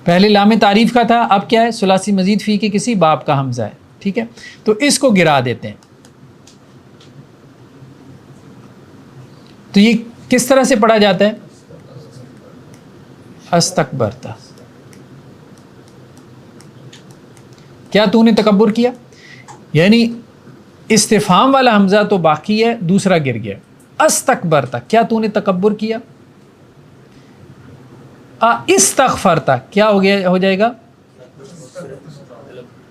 پہلے لام تعریف کا تھا، اب کیا ہے؟ ثلاثی مزید فی کے کسی باب کا حمزہ ہے، ٹھیک ہے۔ تو اس کو گرا دیتے ہیں۔ تو یہ کس طرح سے پڑھا جاتا ہے؟ استکبرتا، کیا تو نے تکبر کیا؟ یعنی استفہام والا حمزہ تو باقی ہے، دوسرا گر گیا۔ استکبرتا، کیا تو نے تکبر کیا؟ استغفرتا، کیا ہو جائے گا؟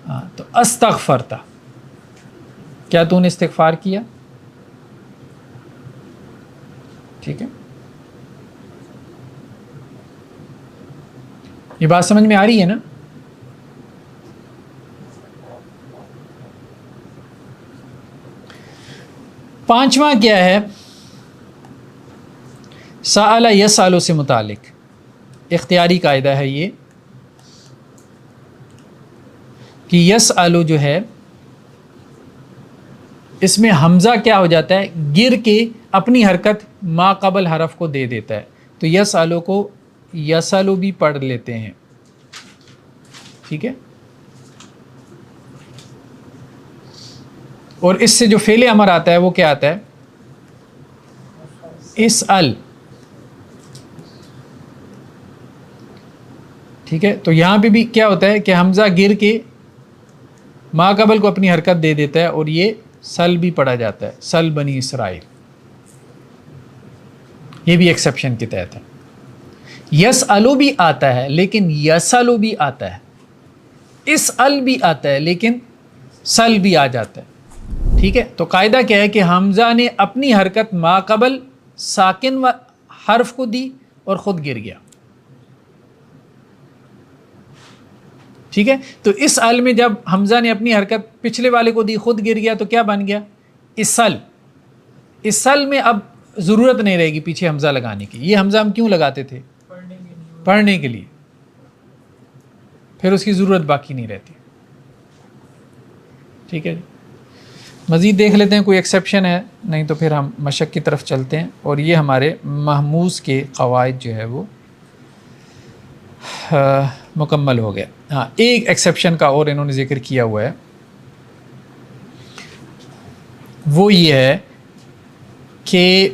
ہاں، تو استغفرتا، کیا تو نے استغفار کیا؟ ٹھیک ہے، یہ بات سمجھ میں آ رہی ہے نا؟ پانچواں کیا ہے؟ سأل یسأل سے متعلق اختیاری قاعدہ ہے یہ کہ یسأل جو ہے اس میں حمزہ کیا ہو جاتا ہے؟ گر کے اپنی حرکت ما قبل حرف کو دے دیتا ہے، تو یسأل کو یسأل بھی پڑھ لیتے ہیں، ٹھیک ہے۔ اور اس سے جو فعل امر آتا ہے وہ کیا آتا ہے؟ اسأل، ٹھیک ہے۔ تو یہاں پہ بھی کیا ہوتا ہے کہ حمزہ گر کے ما قبل کو اپنی حرکت دے دیتا ہے، اور یہ سل بھی پڑھا جاتا ہے، سل بنی اسرائیل، یہ بھی ایکسیپشن کے تحت ہے۔ یسألو بھی آتا ہے لیکن یسألو بھی آتا ہے، اسأل بھی آتا ہے لیکن سل بھی آ جاتا ہے، ٹھیک ہے۔ تو قاعدہ کیا ہے کہ حمزہ نے اپنی حرکت ما قبل ساکن حرف کو دی اور خود گر گیا، ٹھیک ہے۔ تو اس ال میں جب حمزہ نے اپنی حرکت پچھلے والے کو دی، خود گر گیا، تو کیا بن گیا؟ اسل۔ اسل میں اب ضرورت نہیں رہے گی پیچھے حمزہ لگانے کی۔ یہ حمزہ ہم کیوں لگاتے تھے؟ پڑھنے کے لیے، پھر اس کی ضرورت باقی نہیں رہتی، ٹھیک ہے جی۔ مزید دیکھ لیتے ہیں کوئی ایکسیپشن ہے، نہیں تو پھر ہم مشق کی طرف چلتے ہیں، اور یہ ہمارے محموز کے قواعد جو ہے وہ مکمل ہو گیا۔ ہاں، ایک ایکسیپشن کا اور انہوں نے ذکر کیا ہوا ہے، وہ یہ ہے کہ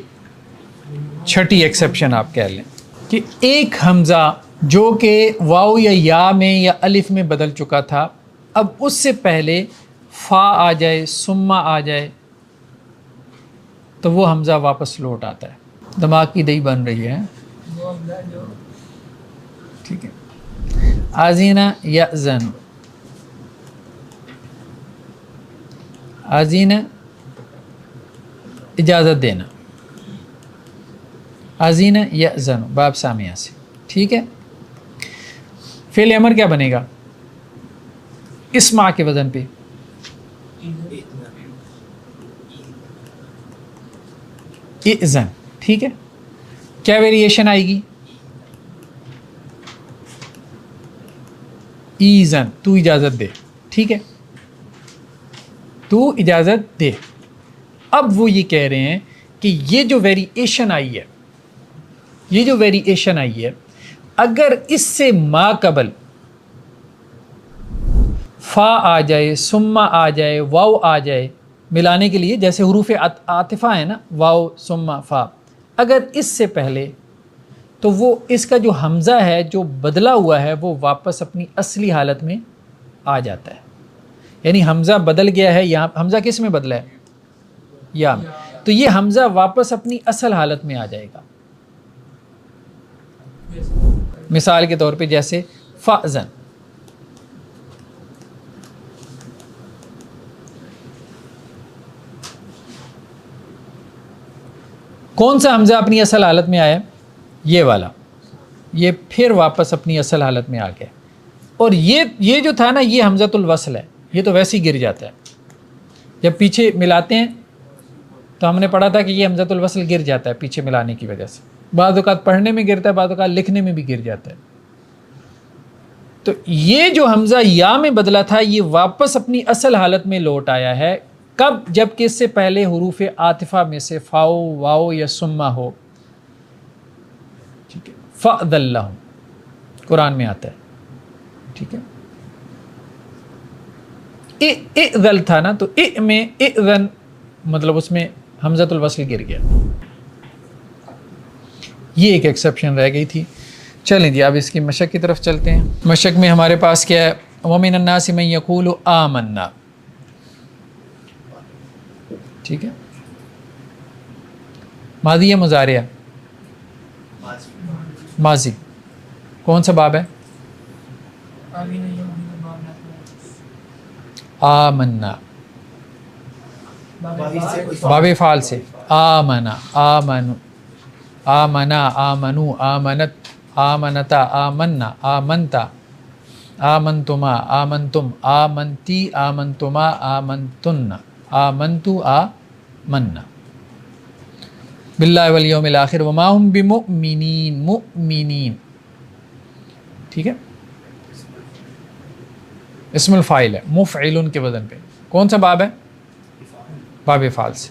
چھٹی ایکسیپشن آپ کہہ لیں کہ ایک حمزہ جو کہ واو یا یا میں یا الف میں بدل چکا تھا، اب اس سے پہلے فا آ جائے، سما آ جائے، تو وہ حمزہ واپس لوٹ آتا ہے۔ دماغ کی دہی بن رہی ہے، ٹھیک ہے۔ آذینہ یأذن، آذینہ اجازت دینا، آذینہ یأذن باب سامیہ سے، ٹھیک ہے۔ فعل امر کیا بنے گا؟ اسمع کے وزن پہ اذن، ٹھیک ہے۔ کیا ویریشن آئے گی؟ ایزن تو اجازت دے، ٹھیک ہے، تو اجازت دے. اب وہ یہ کہہ رہے ہیں کہ یہ جو ویریشن آئی ہے، یہ جو ویریشن آئی ہے، اگر اس سے ما قبل فا آ جائے، ثم آ جائے، واو آ جائے ملانے کے لیے، جیسے حروف عاطفہ ہے نا، واو ثم فا، اگر اس سے پہلے، تو وہ اس کا جو حمزہ ہے جو بدلا ہوا ہے وہ واپس اپنی اصلی حالت میں آ جاتا ہے. یعنی حمزہ بدل گیا ہے، یہاں حمزہ کس میں بدلا ہے؟ یا. تو یہ حمزہ واپس اپنی اصل حالت میں آ جائے گا. مثال کے طور پہ جیسے فأذن، کون سا حمزہ اپنی اصل حالت میں آیا؟ یہ والا. یہ پھر واپس اپنی اصل حالت میں آ گیا. اور یہ جو تھا نا، یہ حمزۃ الوصل ہے، یہ تو ویسے ہی گر جاتا ہے. جب پیچھے ملاتے ہیں تو ہم نے پڑھا تھا کہ یہ حمزۃ الوصل گر جاتا ہے پیچھے ملانے کی وجہ سے. بعض اوقات پڑھنے میں گرتا ہے، بعض اوقات لکھنے میں بھی گر جاتا ہے. تو یہ جو حمزہ یا میں بدلا تھا، یہ واپس اپنی اصل حالت میں لوٹ آیا ہے. کب؟ جب کہ اس سے پہلے حروف عاطفہ میں سے فاؤ، واؤ یا سما ہو. ٹھیک ہے، فأذلہم قرآن میں آتا ہے. ٹھیک ہے، اذل تھا نا، تو میں اذن مطلب اس میں حمزۃ الوصل گر گیا. یہ ایک ایکسیپشن رہ گئی تھی. چلیں جی اب اس کی مشق کی طرف چلتے ہیں. مشق میں ہمارے پاس کیا ہے؟ وَمِنَ النَّاسِ مَن يَقُولُ آمَنَّا. ٹھیک ہے، ماضی یا مضارع؟ ماضی. کون سا باب ہے؟ آمنا. باب فعال سے آمنا، آمنو، آمنا، آمنو، آمنت، آمنتا، آمنا، آمنتا، آمنتما، آمنتم، آمنتی، آمنتما، آمنتن، آمنتو، آمنا باللہ والیوم الآخر وما ہم بمؤمنین. مؤمنین. ٹھیک ہے، اسم الفاعل ہے، مفعل کے وزن پہ. کون سا باب ہے؟ باب فعال سے.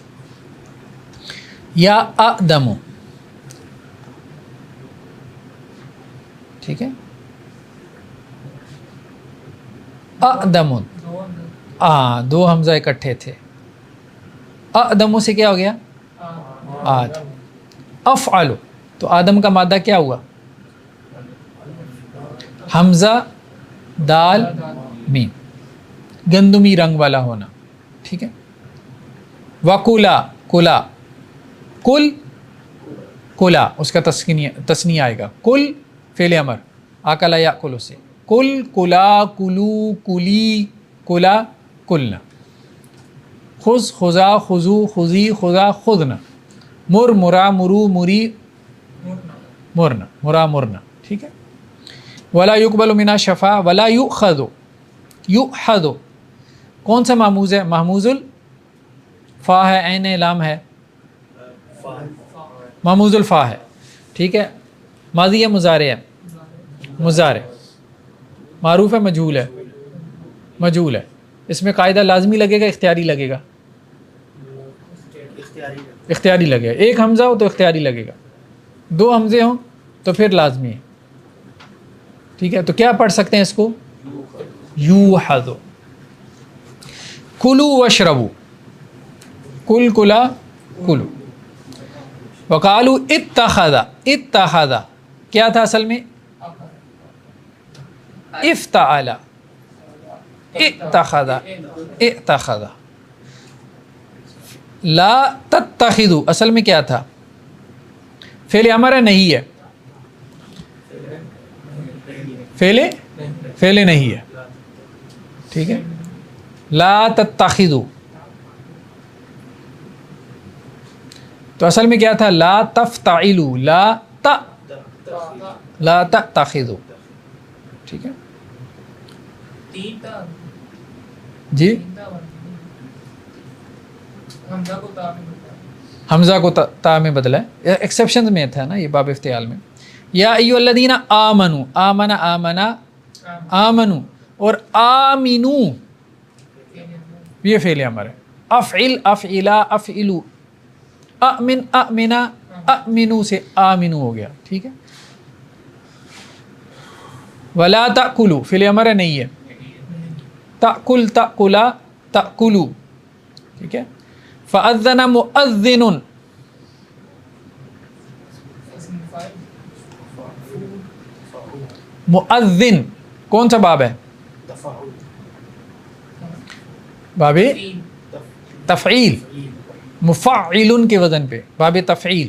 یا اقدم. ٹھیک ہے، اقدم. دو حمزہ اکٹھے تھے. اقدم سے کیا ہو گیا؟ آد. افعل، تو آدم کا مادہ کیا ہوا؟ حمزہ دال میم، گندمی رنگ والا ہونا. ٹھیک ہے. وکلا، کلا، کل، کلا اس کا تسنیہ آئے گا. کل فعل امر، آکلا یاکلو سے. کل، کلا، کلو، کلی، کلا، کلنا. خذ، خذا، خذو، خذی، خذا، خذنا. مر، مرا، مرو، مری، مرنا، مرا، مرنا. ٹھیک ہے. ولا یقبل من الشفاء ولا یؤخذ. یؤخذ کون سا محموز ہے؟ محموز الفا ہے، عین لام ہے، محموز الفا ہے. ٹھیک ہے. ماضی ہے مضارع ہے؟ مضارع. معروف ہے مجہول ہے؟ مجہول ہے. اس میں قاعدہ لازمی لگے گا اختیاری لگے گا؟ اختیاری لگے گا. ایک حمزہ ہو تو اختیاری لگے گا، دو حمزے ہوں تو پھر لازمی ہے. ٹھیک ہے. تو کیا پڑھ سکتے ہیں اس کو؟ یوحذ. کلو واشربو، کل، کلا، کلو. وقالو اتخذ. اتخذ کیا تھا اصل میں؟ افتعل. اتخذ، اتخذ. لا تتخذو اصل میں کیا تھا؟ فعل امر ہے؟ نہیں ہے. فعل نہیں ہے. ٹھیک ہے. لا تتخذو تو اصل میں کیا تھا؟ لا تفتعلو. لا تتخذو. ٹھیک ہے جی. حمزہ کو تا میں بدلا ہے، ایکسیپشنز میں تھا نا یہ باب افتعال میں. یا ایھا الذین آمنو. آمنا، آمنا، آمنو. اور آمینو یہ فعل امر ہے. افعل افعلا افعلو. امن امنا امنو سے آمنو ہو گیا. ٹھیک ہے. ولا تأکلوا فعل امر نہیں ہے. تأکل تأکلا تأکلو. ٹھیک ہے. فأذن مؤذن. مؤذن کون سا باب ہے؟ باب تفعیل. مفعل کے وزن پہ باب تفعیل.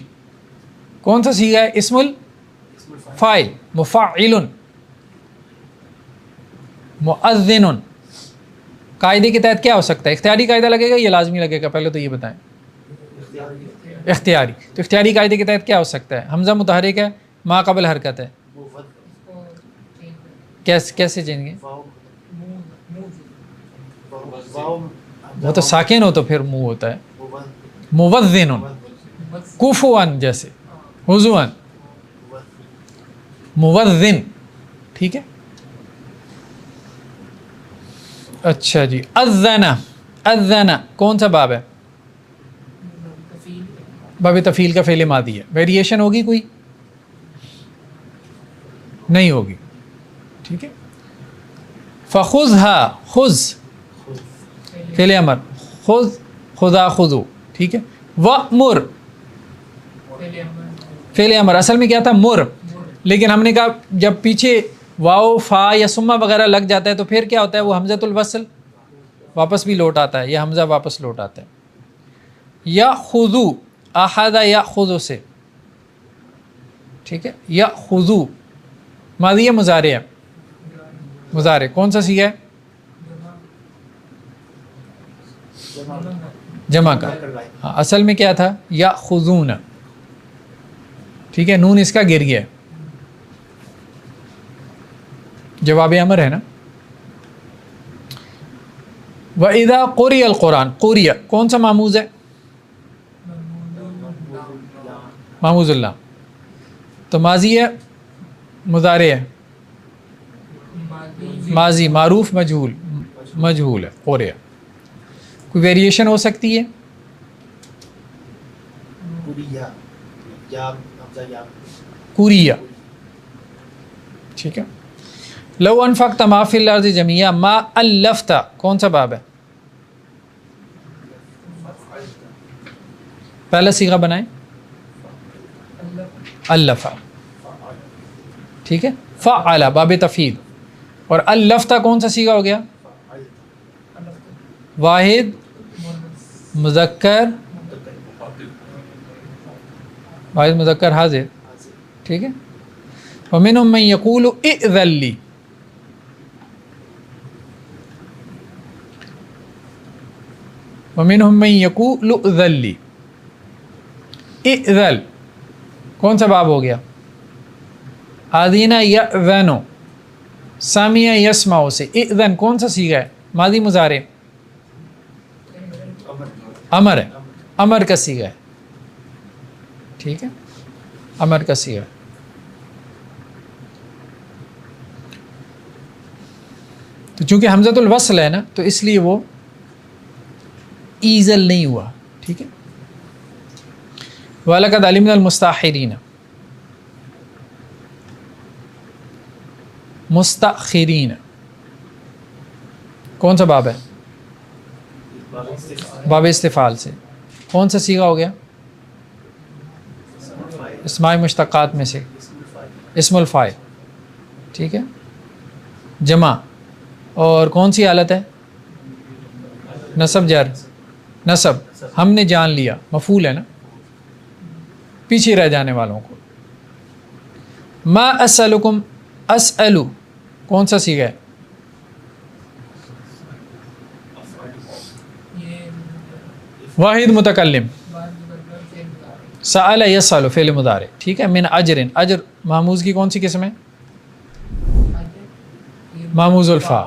کون سا صیغہ ہے؟ اسم الفاعل. مفعل. مؤذن قاعدے کے تحت کیا ہو سکتا ہے؟ اختیاری قاعدہ لگے گا یا لازمی لگے گا؟ پہلے تو یہ بتائیں. اختیاری. تو اختیاری قاعدے کے تحت کیا ہو سکتا ہے؟ حمزہ متحرک ہے، ما قبل حرکت ہے. کیسے چینج گے؟ وہ تو ساکن ہو تو پھر منہ ہوتا ہے. موذن کفوان جیسے حضوان موذن. ٹھیک ہے. اچھا جی. اذن اذن کون سا باب ہے؟ باب تفعیل کا فعل ماضی ہے. ویریشن ہوگی کوئی؟ نہیں ہوگی. ٹھیک ہے. فخذها خذ فعل امر. خذ خذا خذو. ٹھیک ہے. وامر فعل امر. اصل میں کیا تھا؟ مر. لیکن ہم نے کہا جب پیچھے واو فا یا سما وغیرہ لگ جاتا ہے تو پھر کیا ہوتا ہے؟ وہ حمزۃ الوصل واپس بھی لوٹ آتا ہے، یا حمزہ واپس لوٹ آتا ہے. یا خذو احد یا خذو سے. ٹھیک ہے. یا خذو ماضی ہے مضارع ہے؟ مضارع. کون سا صیغہ ہے؟ جمع کا. ہاں اصل میں کیا تھا؟ یا خذون. ٹھیک ہے. نون اس کا گر گیا ہے. جواب امر ہے نا. وَإِذَا قُرِئَ الْقُرْآنُ. قُرِئَ کون سا ماموز ہے؟ ماموز اللہ. تو ماضی ہے مضارع ہے؟ ماضی معروف مجہول. مجہول ہے قُرِئَ. کوئی ویریشن ہو سکتی ہے؟ قُرِئَ. ٹھیک ہے. لو انفقت ما فی الارض جمیعا ما الفت کون سا باب ہے؟ پہلا صیغہ بنائیں. الفا. ٹھیک ہے. فعل باب تفعیل. اور الفت کون سا صیغہ ہو گیا؟ واحد مذکر. واحد مذکر حاضر. ٹھیک ہے. ومنهم من یقول ائذن لی. ومنهم من یقول ائذن لی. ائذن کون سا باب ہو گیا؟ آذین یأذن. سامع یسمع سے. ائذن کون سا صیغہ ہے؟ ماضی مضارع. امر ہے. امر کا صیغہ ہے. ٹھیک ہے. امر کا صیغہ. تو چونکہ حمزۃ الوصل ہے نا تو اس لیے وہ ایزل نہیں ہوا. ٹھیک ہے. وَلَقَدْ عَلِمْنَا الْمُسْتَأْخِرِينَ. مستأخرین کون سا باب ہے؟ باب استفعال سے. کون سا صیغہ ہو گیا؟ اسماء مشتقات میں سے اسم الفاعل. ٹھیک ہے. جمع. اور کون سی حالت ہے؟ نصب جر. نصب ہم نے جان لیا مفعول ہے نا، پیچھے رہ جانے والوں کو. ما اسألکم. اسألو کون سا صیغہ ہے؟ واحد متکلم. سأل یسأل فعل مضارع. ٹھیک ہے. من اجر. اجر ماموز کی کون سی قسم ہے؟ ماموز الفا.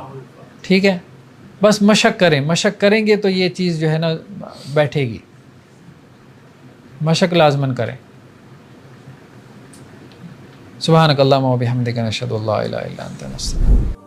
ٹھیک ہے. بس مشق کریں. مشق کریں گے تو یہ چیز جو ہے نا بیٹھے گی. مشق لازمن کریں. سبحانک اللہم و بحمدک نشہد ان لا الہ الا انت نستغفرک.